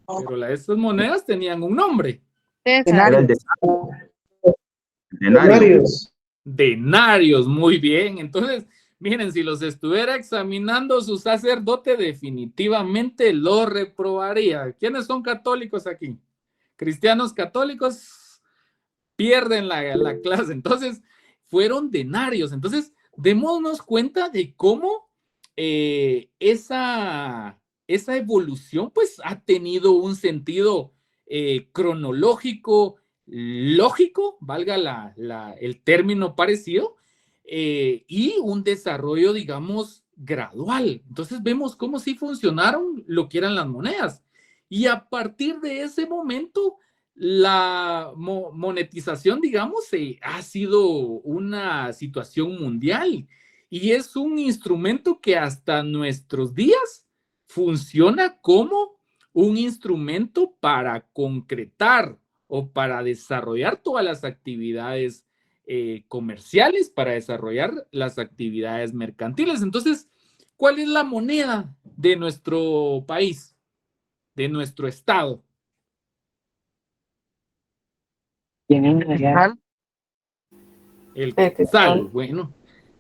Speaker 1: Pero estas monedas tenían un nombre.
Speaker 3: Era el
Speaker 5: Denarios.
Speaker 1: Denarios, muy bien. Entonces, miren, si los estuviera examinando su sacerdote, definitivamente lo reprobaría. ¿Quiénes son católicos aquí? Cristianos católicos pierden la clase. Entonces, fueron denarios. Entonces, démonos cuenta de cómo esa evolución pues ha tenido un sentido cronológico, lógico, valga el término parecido, y un desarrollo, digamos, gradual. Entonces vemos cómo sí funcionaron lo que eran las monedas. Y a partir de ese momento, la monetización, digamos, ha sido una situación mundial, y es un instrumento que hasta nuestros días funciona como un instrumento para concretar o para desarrollar todas las actividades comerciales, para desarrollar las actividades mercantiles. Entonces, ¿cuál es la moneda de nuestro país, de nuestro estado? El quetzal. Bueno,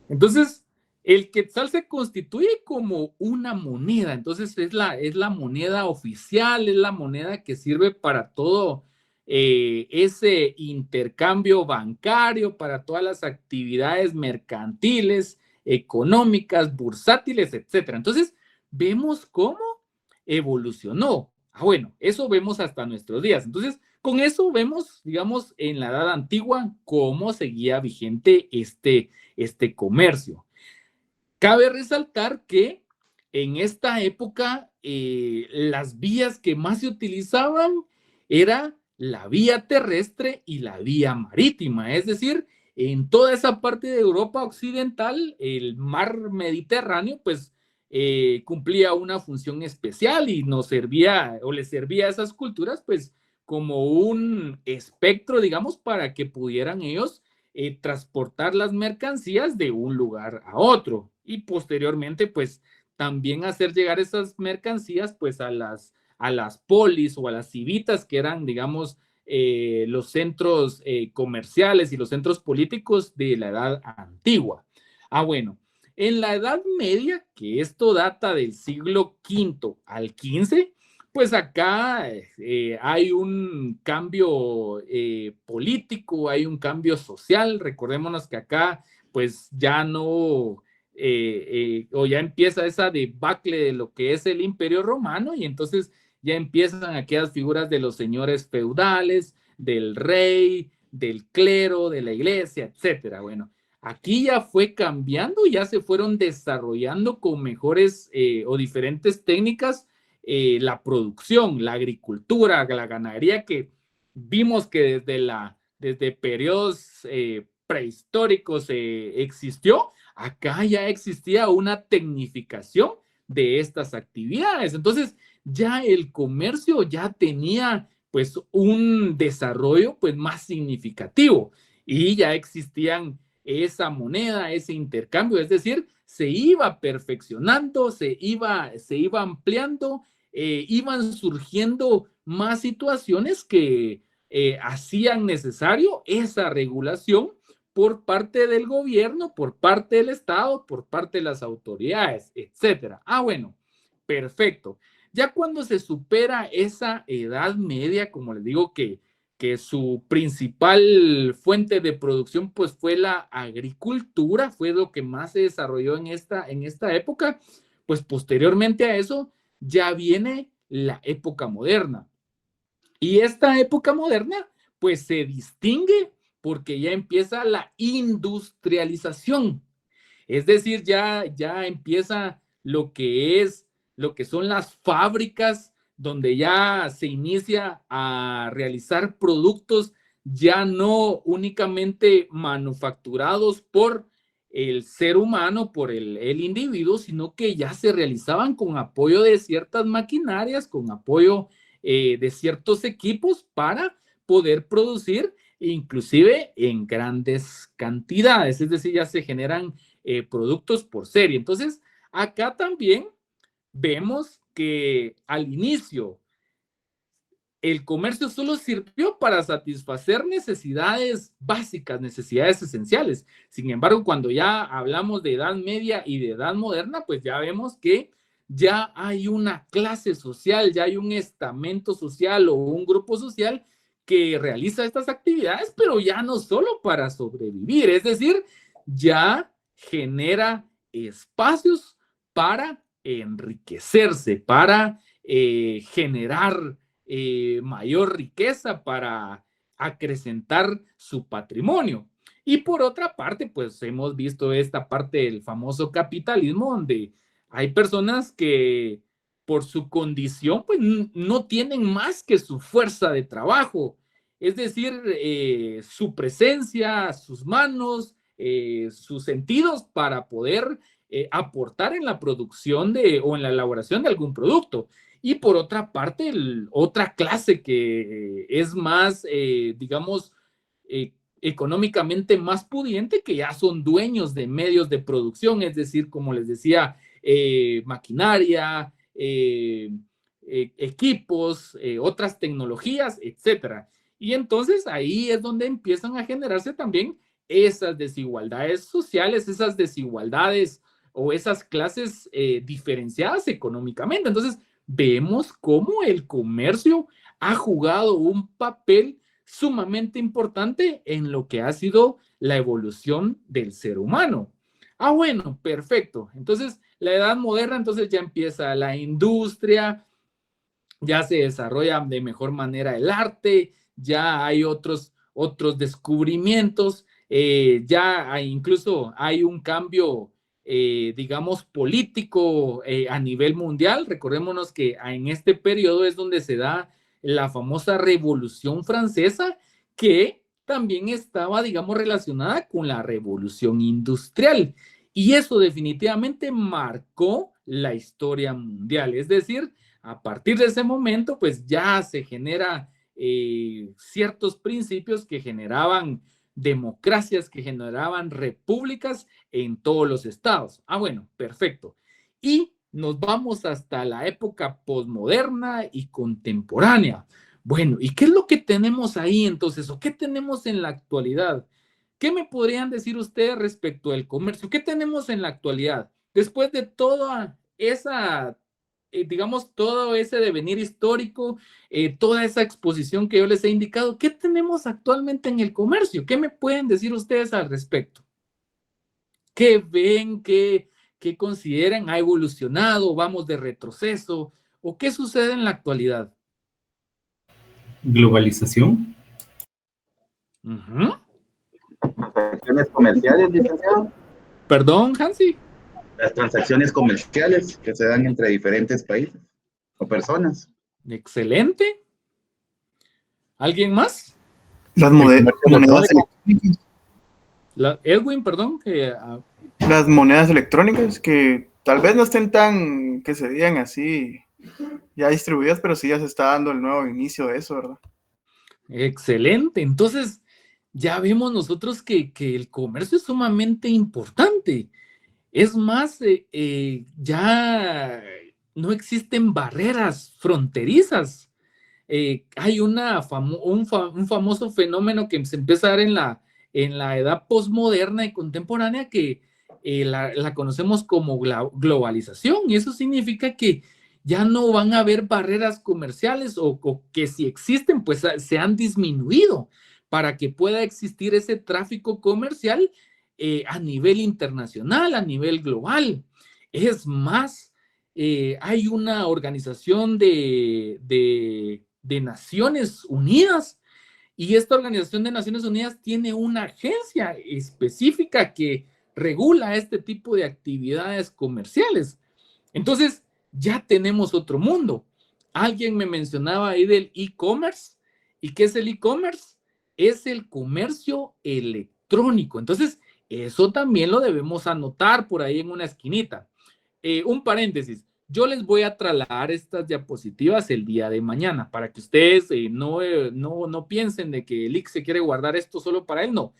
Speaker 1: entonces el quetzal se constituye como una moneda. Entonces es la moneda oficial, es la moneda que sirve para todo ese intercambio bancario, para todas las actividades mercantiles, económicas, bursátiles, etcétera. Entonces vemos cómo evolucionó. Bueno, eso vemos hasta nuestros días. Entonces, con eso vemos, digamos, en la Edad Antigua cómo seguía vigente este comercio. Cabe resaltar que en esta época las vías que más se utilizaban era la vía terrestre y la vía marítima, es decir, en toda esa parte de Europa occidental, el mar Mediterráneo, pues cumplía una función especial y nos servía o les servía a esas culturas, pues como un espectro, digamos, para que pudieran ellos transportar las mercancías de un lugar a otro, y posteriormente, pues también hacer llegar esas mercancías, pues a las polis o a las civitas, que eran, digamos, los centros comerciales y los centros políticos de la Edad Antigua. Bueno, en la Edad Media, que esto data del siglo V al XV, pues acá hay un cambio político, hay un cambio social. Recordémonos que acá pues ya no, o ya empieza esa debacle de lo que es el Imperio Romano, y entonces ya empiezan aquellas figuras de los señores feudales, del rey, del clero, de la iglesia, etcétera. Bueno, aquí ya fue cambiando, ya se fueron desarrollando con mejores o diferentes técnicas la producción, la agricultura, la ganadería, que vimos que desde periodos prehistóricos existió. Acá ya existía una tecnificación de estas actividades. Entonces ya el comercio ya tenía pues un desarrollo pues más significativo, y ya existían esa moneda, ese intercambio, es decir, se iba perfeccionando, se iba ampliando, iban surgiendo más situaciones que hacían necesario esa regulación por parte del gobierno, por parte del Estado, por parte de las autoridades, etcétera. Bueno, perfecto. Ya cuando se supera esa edad media, como les digo que su principal fuente de producción pues fue la agricultura, fue lo que más se desarrolló en esta época, pues posteriormente a eso ya viene la época moderna. Y esta época moderna pues se distingue porque ya empieza la industrialización. Es decir, ya empieza lo que son las fábricas, donde ya se inicia a realizar productos ya no únicamente manufacturados por el ser humano, por el individuo, sino que ya se realizaban con apoyo de ciertas maquinarias, con apoyo de ciertos equipos para poder producir, inclusive en grandes cantidades, es decir, ya se generan productos por serie. Entonces, acá también vemos que al inicio el comercio solo sirvió para satisfacer necesidades básicas, necesidades esenciales. Sin embargo, cuando ya hablamos de edad media y de edad moderna, pues ya vemos que ya hay una clase social, ya hay un estamento social o un grupo social que realiza estas actividades, pero ya no solo para sobrevivir, es decir, ya genera espacios para enriquecerse, para generar mayor riqueza, para acrecentar su patrimonio. Y por otra parte, pues hemos visto esta parte del famoso capitalismo, donde hay personas que por su condición, pues no tienen más que su fuerza de trabajo, es decir, su presencia, sus manos, sus sentidos para poder aportar en la producción o en la elaboración de algún producto. Y por otra parte, otra clase que es más, digamos, económicamente más pudiente, que ya son dueños de medios de producción, es decir, como les decía, maquinaria, equipos, otras tecnologías, etcétera. Y entonces ahí es donde empiezan a generarse también esas desigualdades sociales, esas desigualdades o esas clases diferenciadas económicamente. Entonces, vemos cómo el comercio ha jugado un papel sumamente importante en lo que ha sido la evolución del ser humano. Bueno, perfecto. Entonces, la edad moderna, entonces ya empieza la industria, ya se desarrolla de mejor manera el arte, ya hay otros descubrimientos, incluso hay un cambio digamos, político a nivel mundial. Recordémonos que en este periodo es donde se da la famosa Revolución Francesa, que también estaba, digamos, relacionada con la Revolución Industrial. Y eso definitivamente marcó la historia mundial. Es decir, a partir de ese momento, pues ya se genera ciertos principios que generaban democracias, que generaban repúblicas en todos los estados. Bueno, perfecto. Y nos vamos hasta la época posmoderna y contemporánea. Bueno, ¿y qué es lo que tenemos ahí entonces? ¿O qué tenemos en la actualidad? ¿Qué me podrían decir ustedes respecto al comercio? ¿Qué tenemos en la actualidad? Después de toda esa, digamos, todo ese devenir histórico, toda esa exposición que yo les he indicado, ¿qué tenemos actualmente en el comercio? ¿Qué me pueden decir ustedes al respecto? ¿Qué ven? ¿Qué consideran? ¿Ha evolucionado? ¿Vamos de retroceso? ¿O qué sucede en la actualidad?
Speaker 5: Globalización.
Speaker 8: Transacciones comerciales, licenciado.
Speaker 1: Perdón, Hansi.
Speaker 8: Las transacciones comerciales que se dan entre diferentes países o personas.
Speaker 1: Excelente. ¿Alguien más?
Speaker 9: Las monedas electrónicas.
Speaker 1: Edwin, perdón.
Speaker 9: Las monedas electrónicas que tal vez no estén tan, que se digan así, ya distribuidas, pero sí ya se está dando el nuevo inicio de eso, ¿verdad?
Speaker 1: Excelente. Entonces, ya vemos nosotros que el comercio es sumamente importante. Es más, ya no existen barreras fronterizas. Hay un famoso fenómeno que se empieza a dar en la edad posmoderna y contemporánea que la conocemos como globalización, y eso significa que ya no van a haber barreras comerciales o que si existen, pues se han disminuido para que pueda existir ese tráfico comercial a nivel internacional, a nivel global. Es más, hay una organización de Naciones Unidas, y esta Organización de Naciones Unidas tiene una agencia específica que regula este tipo de actividades comerciales. Entonces, ya tenemos otro mundo. Alguien me mencionaba ahí del e-commerce. ¿Y qué es el e-commerce? Es el comercio electrónico. Entonces, eso también lo debemos anotar por ahí en una esquinita. Un paréntesis. Yo les voy a trasladar estas diapositivas el día de mañana para que ustedes no piensen de que el IC se quiere guardar esto solo para él. No.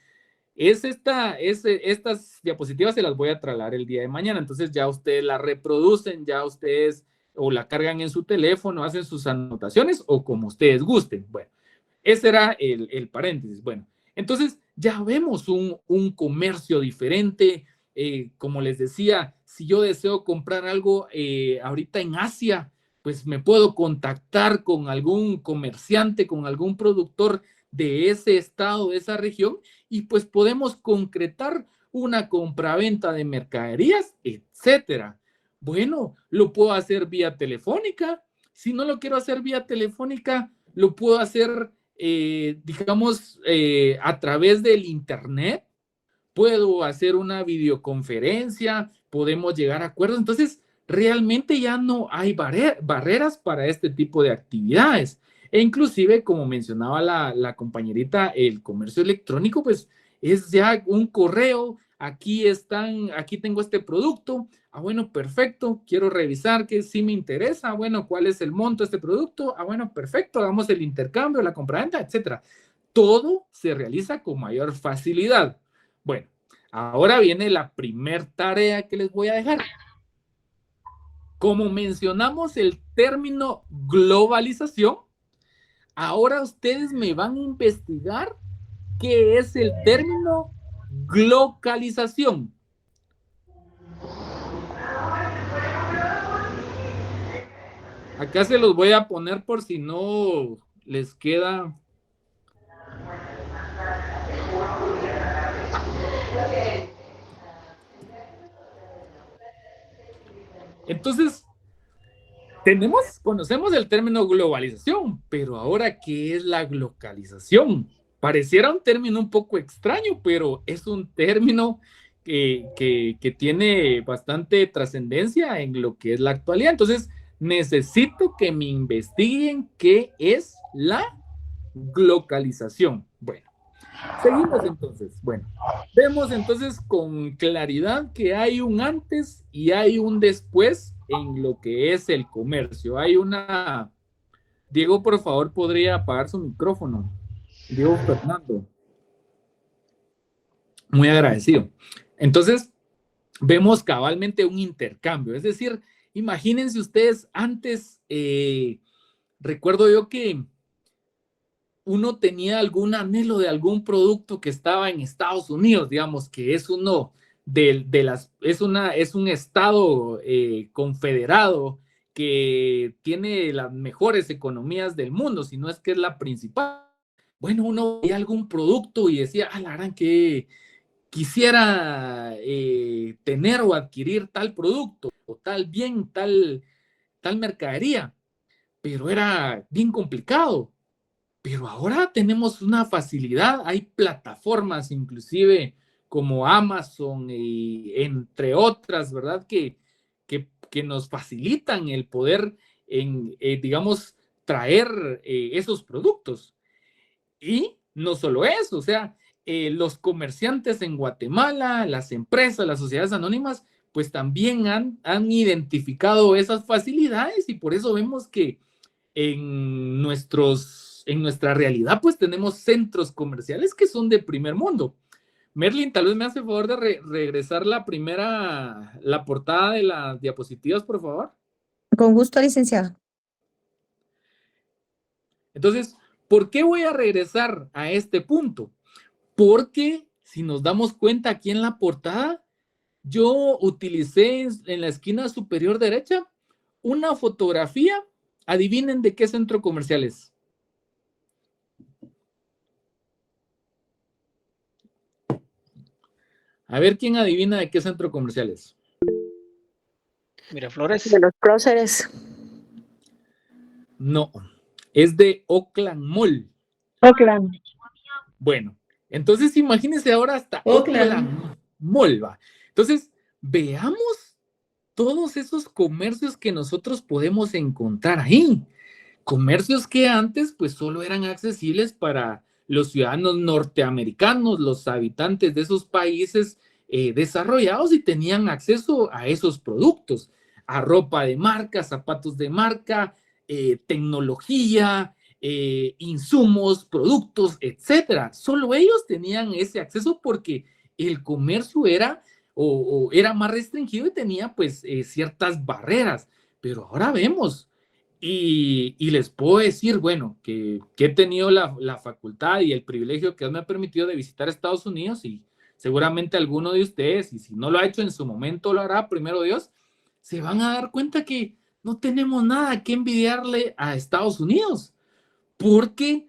Speaker 1: Estas diapositivas se las voy a trasladar el día de mañana. Entonces ya ustedes la reproducen, ya ustedes o la cargan en su teléfono, hacen sus anotaciones o como ustedes gusten. Bueno, ese era el paréntesis. Bueno, entonces ya vemos un comercio diferente. Como les decía, si yo deseo comprar algo ahorita en Asia, pues me puedo contactar con algún comerciante, con algún productor de ese estado, de esa región, y pues podemos concretar una compraventa de mercaderías, etcétera. Bueno, lo puedo hacer vía telefónica. Si no lo quiero hacer vía telefónica, lo puedo hacer, digamos, a través del internet. Puedo hacer una videoconferencia, podemos llegar a acuerdos. Entonces, realmente ya no hay barreras para este tipo de actividades. E inclusive, como mencionaba la compañerita, el comercio electrónico, pues es ya un correo. Aquí tengo este producto. Ah, bueno, perfecto. Quiero revisar que sí me interesa. Bueno, ¿cuál es el monto de este producto? Ah, bueno, perfecto. Hagamos el intercambio, la compraventa, etcétera. Todo se realiza con mayor facilidad. Bueno, ahora viene la primer tarea que les voy a dejar. Como mencionamos el término globalización, ahora ustedes me van a investigar qué es el término glocalización. Acá se los voy a poner por si no les queda. Entonces, conocemos el término globalización, pero ahora, ¿qué es la glocalización? Pareciera un término un poco extraño, pero es un término que tiene bastante trascendencia en lo que es la actualidad. Entonces, necesito que me investiguen qué es la glocalización. Bueno, seguimos entonces. Bueno, vemos entonces con claridad que hay un antes y hay un después en lo que es el comercio. Hay una... Diego, por favor, ¿podría apagar su micrófono? Diego Fernando. Muy agradecido. Entonces, vemos cabalmente un intercambio. Es decir, imagínense ustedes antes, recuerdo yo que uno tenía algún anhelo de algún producto que estaba en Estados Unidos, digamos, que es uno es un estado confederado que tiene las mejores economías del mundo, si no es que es la principal. Bueno, uno veía algún producto y decía, la verdad que quisiera tener o adquirir tal producto, o tal bien, tal mercadería, pero era bien complicado. Pero ahora tenemos una facilidad, hay plataformas inclusive como Amazon y entre otras, ¿verdad? Que nos facilitan el poder, digamos, traer esos productos. Y no solo eso, o sea, los comerciantes en Guatemala, las empresas, las sociedades anónimas, pues también han identificado esas facilidades y por eso vemos que en nuestra realidad, pues tenemos centros comerciales que son de primer mundo. Merlin, tal vez me hace el favor de regresar la portada de las diapositivas, por favor.
Speaker 10: Con gusto, licenciado.
Speaker 1: Entonces, ¿por qué voy a regresar a este punto? Porque si nos damos cuenta aquí en la portada, yo utilicé en la esquina superior derecha una fotografía. Adivinen de qué centro comercial es. A ver quién adivina de qué centro comercial es.
Speaker 11: Miraflores.
Speaker 10: De los próceres.
Speaker 1: No, es de Oakland Mall.
Speaker 10: Oakland.
Speaker 1: Bueno, entonces imagínense ahora hasta Oakland Mall, va. Entonces, veamos todos esos comercios que nosotros podemos encontrar ahí. Comercios que antes pues solo eran accesibles para los ciudadanos norteamericanos, los habitantes de esos países desarrollados, y tenían acceso a esos productos, a ropa de marca, zapatos de marca, tecnología, insumos, productos, etcétera. Solo ellos tenían ese acceso porque el comercio era o era más restringido y tenía pues ciertas barreras. Pero ahora vemos, y les puedo decir, bueno, que he tenido la facultad y el privilegio que me ha permitido de visitar Estados Unidos, y seguramente alguno de ustedes, y si no lo ha hecho en su momento, lo hará, primero Dios, se van a dar cuenta que no tenemos nada que envidiarle a Estados Unidos, porque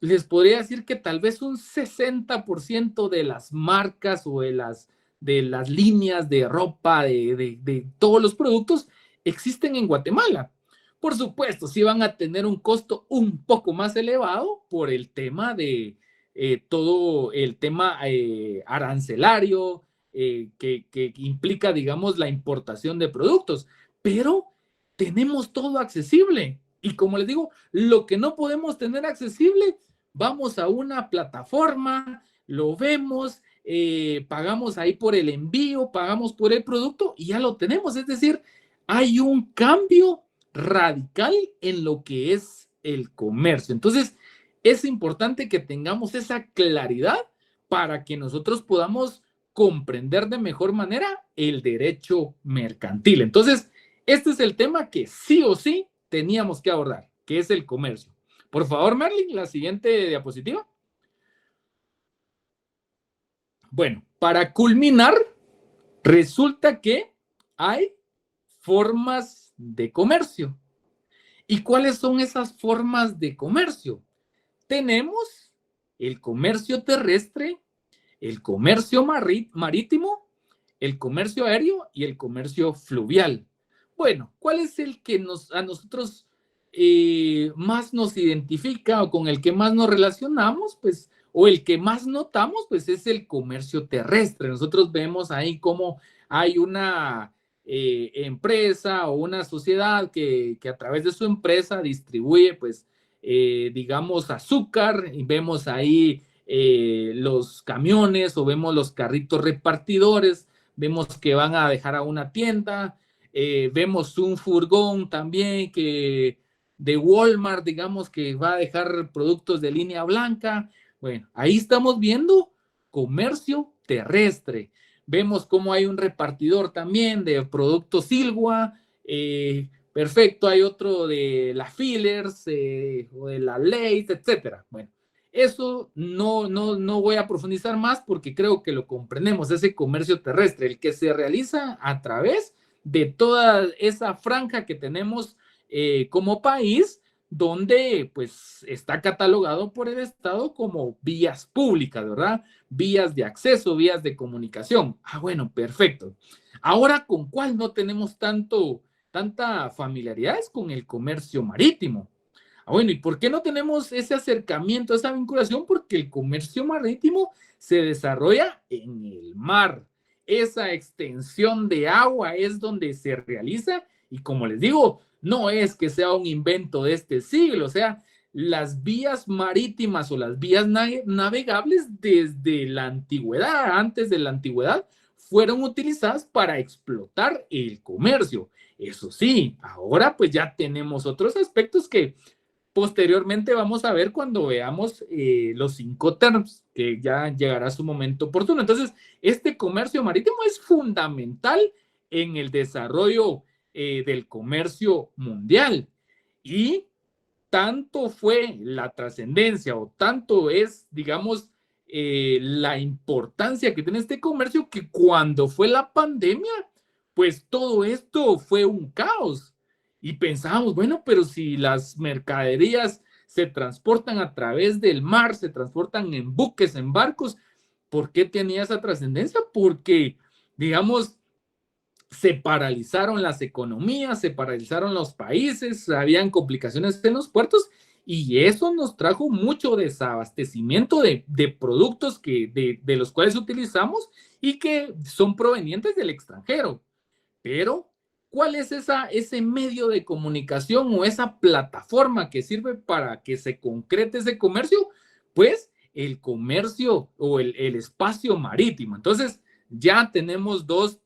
Speaker 1: les podría decir que tal vez un 60% de las marcas o de las líneas de ropa, de todos los productos, existen en Guatemala. Por supuesto, sí van a tener un costo un poco más elevado por el tema de todo el tema arancelario que implica, digamos, la importación de productos, pero tenemos todo accesible. Y como les digo, lo que no podemos tener accesible, vamos a una plataforma, lo vemos, pagamos ahí por el envío, pagamos por el producto y ya lo tenemos. Es decir, hay un cambio radical en lo que es el comercio. Entonces, es importante que tengamos esa claridad para que nosotros podamos comprender de mejor manera el derecho mercantil. Entonces, este es el tema que sí o sí teníamos que abordar, que es el comercio. Por favor, Merlin, la siguiente diapositiva. Bueno, para culminar, resulta que hay formas de comercio. ¿Y cuáles son esas formas de comercio? Tenemos el comercio terrestre, el comercio marítimo, el comercio aéreo y el comercio fluvial. Bueno, ¿cuál es el que a nosotros más nos identifica o con el que más nos relacionamos? Pues, o el que más notamos, pues es el comercio terrestre. Nosotros vemos ahí cómo hay una empresa o una sociedad que a través de su empresa distribuye, pues, digamos, azúcar, y vemos ahí los camiones o vemos los carritos repartidores, vemos que van a dejar a una tienda, vemos un furgón también de Walmart, digamos, que va a dejar productos de línea blanca. Bueno, ahí estamos viendo comercio terrestre. Vemos cómo hay un repartidor también de productos Silwa, perfecto, hay otro de la Fillers o de la Lay's, etcétera. Bueno, eso no voy a profundizar más porque creo que lo comprendemos, ese comercio terrestre, el que se realiza a través de toda esa franja que tenemos como país, donde pues está catalogado por el Estado como vías públicas, ¿verdad? Vías de acceso, vías de comunicación. Ah, bueno, perfecto. Ahora, ¿con cuál no tenemos tanta familiaridad? Es con el comercio marítimo. Ah, bueno, ¿y por qué no tenemos ese acercamiento, esa vinculación? Porque el comercio marítimo se desarrolla en el mar. Esa extensión de agua es donde se realiza, y como les digo, no es que sea un invento de este siglo, o sea, las vías marítimas o las vías navegables desde la antigüedad, antes de la antigüedad, fueron utilizadas para explotar el comercio. Eso sí, ahora pues ya tenemos otros aspectos que posteriormente vamos a ver cuando veamos los Incoterms, que ya llegará su momento oportuno. Entonces, este comercio marítimo es fundamental en el desarrollo del comercio mundial, y tanto fue la trascendencia o tanto es, digamos, la importancia que tiene este comercio, que cuando fue la pandemia, pues todo esto fue un caos. Y pensábamos, bueno, pero si las mercaderías se transportan a través del mar, se transportan en buques, en barcos, ¿por qué tenía esa trascendencia? Porque, digamos, se paralizaron las economías, se paralizaron los países, habían complicaciones en los puertos y eso nos trajo mucho desabastecimiento de productos de los cuales utilizamos y que son provenientes del extranjero. Pero, ¿cuál es ese medio de comunicación o esa plataforma que sirve para que se concrete ese comercio? Pues el comercio o el espacio marítimo. Entonces, ya tenemos dos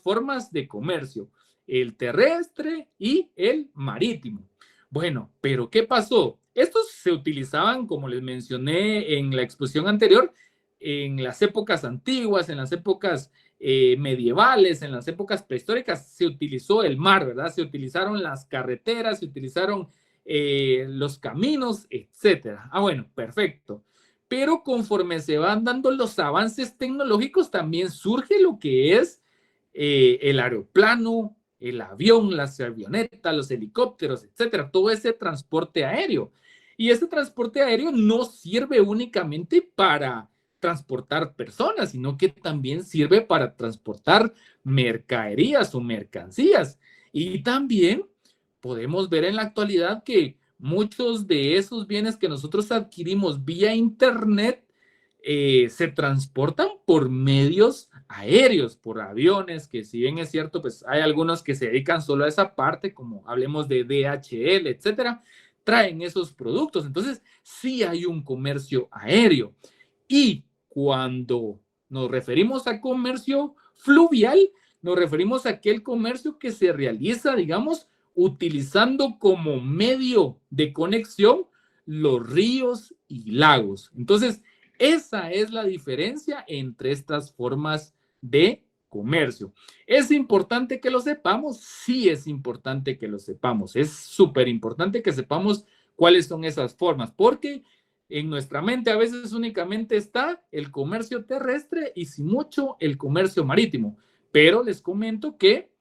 Speaker 1: formas de comercio, el terrestre y el marítimo. Bueno, pero ¿qué pasó? Estos se utilizaban, como les mencioné en la exposición anterior, en las épocas antiguas, en las épocas medievales, en las épocas prehistóricas, se utilizó el mar, ¿verdad? Se utilizaron las carreteras, se utilizaron los caminos, etcétera. Ah, bueno, perfecto. Pero conforme se van dando los avances tecnológicos, también surge lo que es el aeroplano, el avión, las avionetas, los helicópteros, etcétera, todo ese transporte aéreo. Y ese transporte aéreo no sirve únicamente para transportar personas, sino que también sirve para transportar mercaderías o mercancías. Y también podemos ver en la actualidad que muchos de esos bienes que nosotros adquirimos vía internet se transportan por medios aéreos, por aviones, que si bien es cierto, pues hay algunos que se dedican solo a esa parte, como hablemos de DHL, etcétera, traen esos productos. Entonces, sí hay un comercio aéreo. Y cuando nos referimos a comercio fluvial, nos referimos a aquel comercio que se realiza, digamos, utilizando como medio de conexión los ríos y lagos. Entonces, esa es la diferencia entre estas formas de comercio. ¿Es importante que lo sepamos? Sí, es importante que lo sepamos. Es súper importante que sepamos cuáles son esas formas, porque en nuestra mente a veces únicamente está el comercio terrestre y si mucho el comercio marítimo. Pero les comento que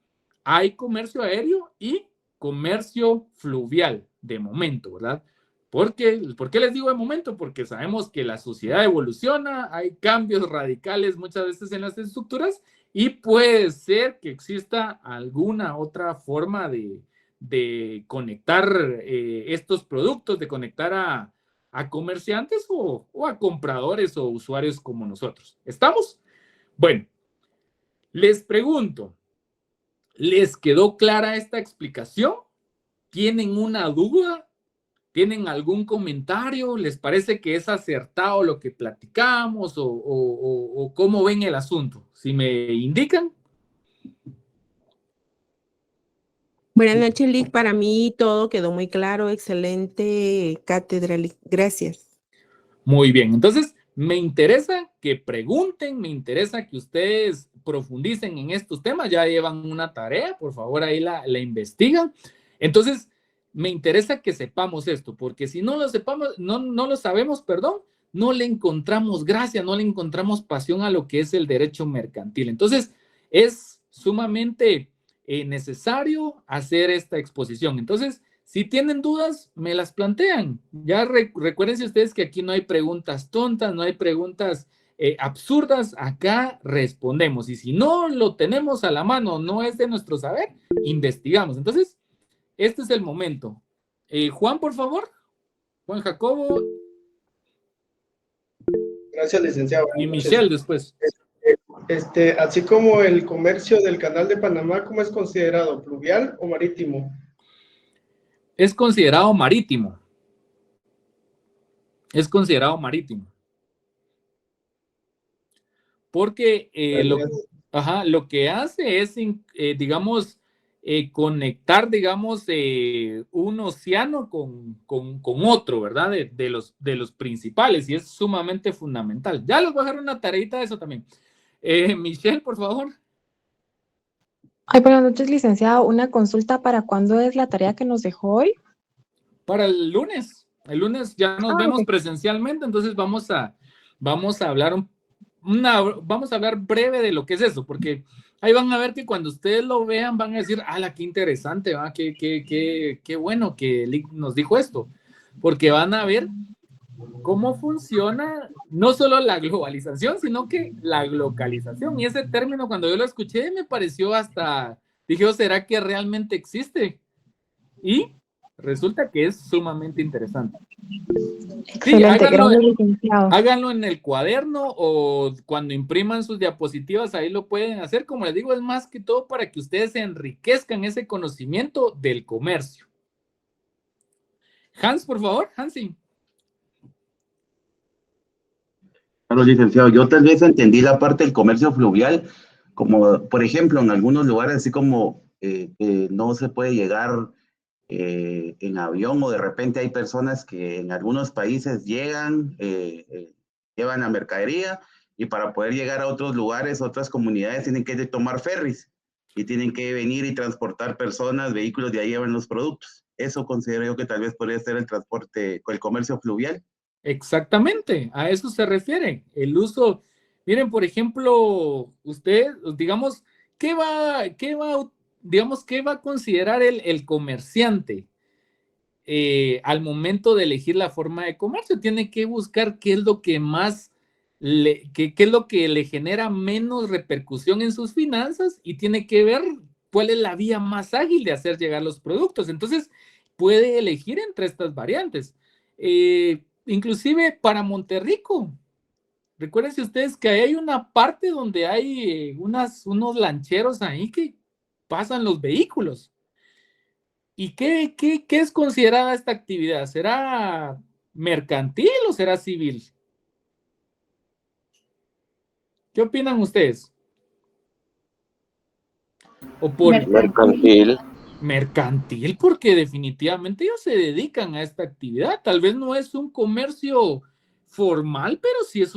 Speaker 1: hay comercio aéreo y comercio fluvial de momento, ¿verdad? ¿Por qué les digo de momento? Porque sabemos que la sociedad evoluciona, hay cambios radicales muchas veces en las estructuras y puede ser que exista alguna otra forma de conectar estos productos, de conectar a comerciantes o a compradores o usuarios como nosotros. ¿Estamos? Bueno, les pregunto, ¿les quedó clara esta explicación? ¿Tienen una duda? ¿Tienen algún comentario? ¿Les parece que es acertado lo que platicamos o cómo ven el asunto? Si me indican.
Speaker 11: Buenas noches, Lick. Para mí todo quedó muy claro. Excelente cátedra, Lick. Gracias.
Speaker 1: Muy bien. Entonces, me interesa que pregunten, me interesa que ustedes profundicen en estos temas. Ya llevan una tarea, por favor, ahí la investigan. Entonces, me interesa que sepamos esto, porque si no lo sepamos, no lo sabemos, perdón, no le encontramos gracia, no le encontramos pasión a lo que es el derecho mercantil. Entonces, es sumamente necesario hacer esta exposición. Entonces, si tienen dudas, me las plantean. Ya recuérdense ustedes que aquí no hay preguntas tontas, no hay preguntas absurdas, acá respondemos. Y si no lo tenemos a la mano, no es de nuestro saber, investigamos. Entonces, este es el momento. Juan, por favor. Juan Jacobo.
Speaker 12: Gracias, licenciado.
Speaker 1: Y Michelle después.
Speaker 12: Así como el comercio del Canal de Panamá, ¿cómo es considerado? ¿Fluvial o marítimo?
Speaker 1: Es considerado marítimo. Es considerado marítimo. Porque lo que hace es, digamos, conectar, digamos, un océano con otro, ¿verdad? De los principales, y es sumamente fundamental. Ya les voy a dejar una tareita de eso también. Michelle, por favor.
Speaker 10: Ay, buenas noches, licenciado. Una consulta, ¿para cuándo es la tarea que nos dejó hoy?
Speaker 1: Para el lunes. El lunes ya nos vemos presencialmente, entonces vamos a vamos a hablar vamos a hablar breve de lo que es eso, porque ahí van a ver que cuando ustedes lo vean van a decir, ¡ala, qué interesante! ¿Va? Qué bueno que Lick nos dijo esto, porque van a ver cómo funciona no solo la globalización, sino que la localización. Y ese término, cuando yo lo escuché, me pareció hasta, dije, oh, ¿será que realmente existe? Y resulta que es sumamente interesante.
Speaker 10: Excelente,
Speaker 1: Sí,
Speaker 10: gracias, licenciado.
Speaker 1: háganlo en el cuaderno o cuando impriman sus diapositivas, ahí lo pueden hacer. Como les digo, es más que todo para que ustedes se enriquezcan ese conocimiento del comercio. Hans, por favor, Hansi.
Speaker 8: Claro, licenciado, yo tal vez entendí la parte del comercio fluvial, como por ejemplo en algunos lugares así como no se puede llegar en avión o de repente hay personas que en algunos países llegan, llevan la mercadería y para poder llegar a otros lugares, otras comunidades tienen que tomar ferries y tienen que venir y transportar personas, vehículos, de ahí llevan los productos. Eso considero yo que tal vez podría ser el transporte, el comercio fluvial.
Speaker 1: Exactamente, a eso se refiere. El uso, miren, por ejemplo, usted, digamos, ¿qué va a considerar el comerciante al momento de elegir la forma de comercio? Tiene que buscar qué es lo que más, qué es lo que le genera menos repercusión en sus finanzas y tiene que ver cuál es la vía más ágil de hacer llegar los productos. Entonces, puede elegir entre estas variantes. Inclusive para Monterrico, recuérdense ustedes que hay una parte donde hay unos lancheros ahí que pasan los vehículos. ¿Y qué es considerada esta actividad? ¿Será mercantil o será civil? ¿Qué opinan ustedes?
Speaker 13: Mercantil.
Speaker 1: Mercantil, porque definitivamente ellos se dedican a esta actividad. Tal vez no es un comercio formal, pero sí es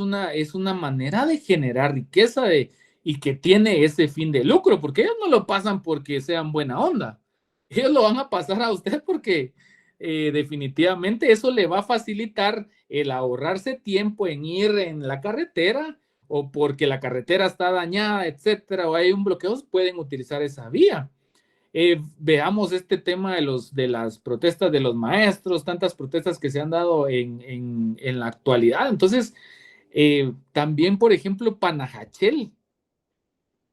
Speaker 1: una manera de generar riqueza y que tiene ese fin de lucro, porque ellos no lo pasan porque sean buena onda. Ellos lo van a pasar a usted porque definitivamente eso le va a facilitar el ahorrarse tiempo en ir en la carretera o porque la carretera está dañada, etcétera, o hay un bloqueo, pueden utilizar esa vía. Veamos este tema de las protestas de los maestros, tantas protestas que se han dado en la actualidad. Entonces, también, por ejemplo, Panajachel.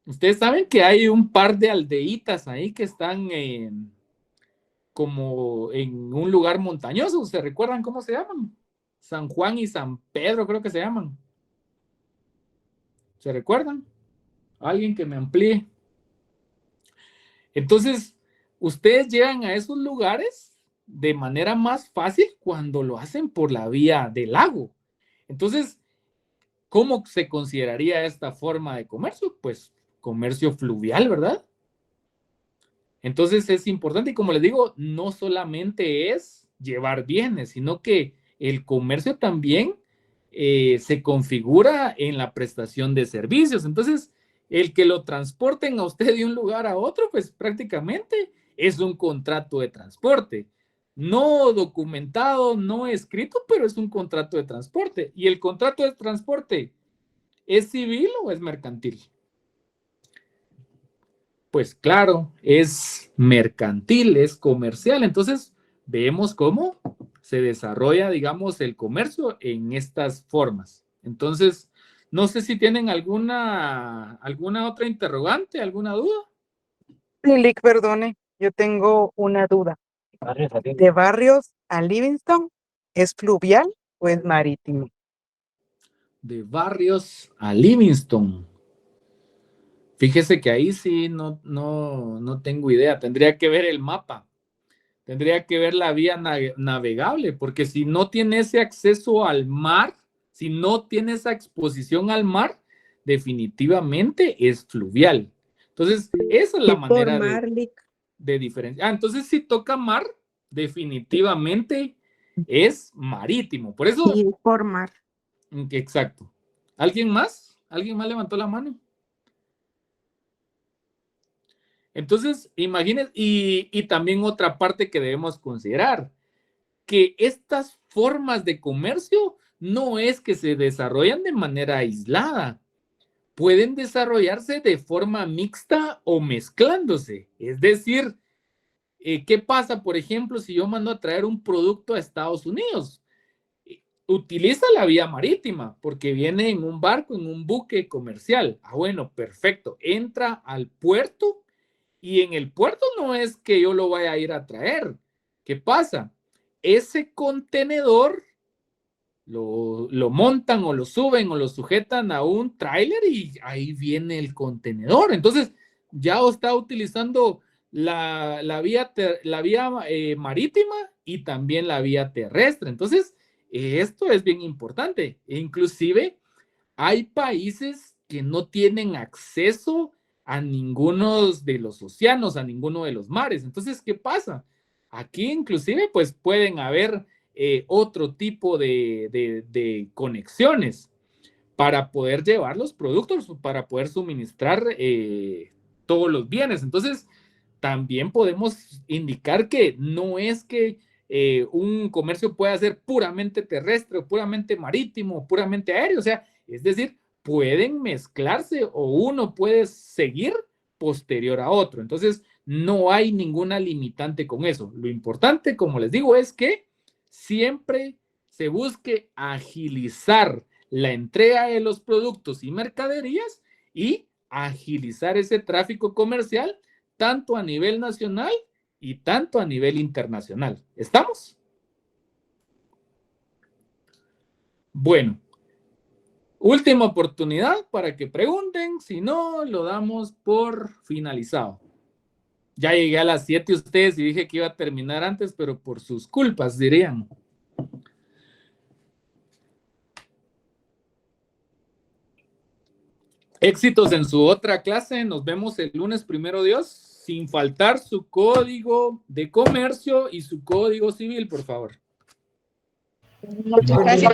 Speaker 1: Ustedes saben que hay un par de aldeitas ahí que están como en un lugar montañoso. ¿Se recuerdan cómo se llaman? San Juan y San Pedro creo que se llaman. ¿Se recuerdan? Alguien que me amplíe. Entonces, ustedes llegan a esos lugares de manera más fácil cuando lo hacen por la vía del lago. Entonces, ¿cómo se consideraría esta forma de comercio? Pues comercio fluvial, ¿verdad? Entonces es importante y como les digo, no solamente es llevar bienes, sino que el comercio también se configura en la prestación de servicios. Entonces, el que lo transporten a usted de un lugar a otro, pues prácticamente es un contrato de transporte. No documentado, no escrito, pero es un contrato de transporte. ¿Y el contrato de transporte es civil o es mercantil? Pues claro, es mercantil, es comercial. Entonces, vemos cómo se desarrolla, digamos, el comercio en estas formas. Entonces, no sé si tienen alguna otra interrogante, alguna duda.
Speaker 2: Lick, perdone, yo tengo una duda. ¿De Barrios a Livingston es fluvial o es marítimo?
Speaker 1: De Barrios a Livingston. Fíjese que ahí sí no tengo idea. Tendría que ver el mapa. Tendría que ver la vía navegable, porque si no tiene ese acceso al mar, si no tiene esa exposición al mar, definitivamente es fluvial. Entonces, esa es la manera de diferenciar. Entonces, si toca mar, definitivamente es marítimo. Por eso.
Speaker 11: Sí, por mar.
Speaker 1: Exacto. ¿Alguien más? ¿Alguien más levantó la mano? Entonces, imagínense, y también otra parte que debemos considerar, que estas formas de comercio no es que se desarrollan de manera aislada. Pueden desarrollarse de forma mixta o mezclándose. Es decir, ¿qué pasa, por ejemplo, si yo mando a traer un producto a Estados Unidos? Utiliza la vía marítima porque viene en un barco, en un buque comercial. Ah, bueno, perfecto. Entra al puerto y en el puerto no es que yo lo vaya a ir a traer. ¿Qué pasa? Ese contenedor lo montan o lo suben o lo sujetan a un tráiler y ahí viene el contenedor. Entonces, ya está utilizando la vía marítima y también la vía terrestre. Entonces, esto es bien importante. E inclusive, hay países que no tienen acceso a ninguno de los océanos, a ninguno de los mares. Entonces, ¿qué pasa? Aquí inclusive, pues pueden haber otro tipo de conexiones para poder llevar los productos, para poder suministrar todos los bienes. Entonces, también podemos indicar que no es que un comercio pueda ser puramente terrestre, o puramente marítimo, o puramente aéreo. O sea, es decir, pueden mezclarse o uno puede seguir posterior a otro. Entonces, no hay ninguna limitante con eso. Lo importante, como les digo, es que siempre se busque agilizar la entrega de los productos y mercaderías y agilizar ese tráfico comercial tanto a nivel nacional y tanto a nivel internacional. ¿Estamos? Bueno, última oportunidad para que pregunten, si no, lo damos por finalizado. Ya llegué a las 7 ustedes y dije que iba a terminar antes, pero por sus culpas, dirían. Éxitos en su otra clase. Nos vemos el lunes, primero Dios, sin faltar su código de comercio y su código civil, por favor.
Speaker 2: Muchas gracias.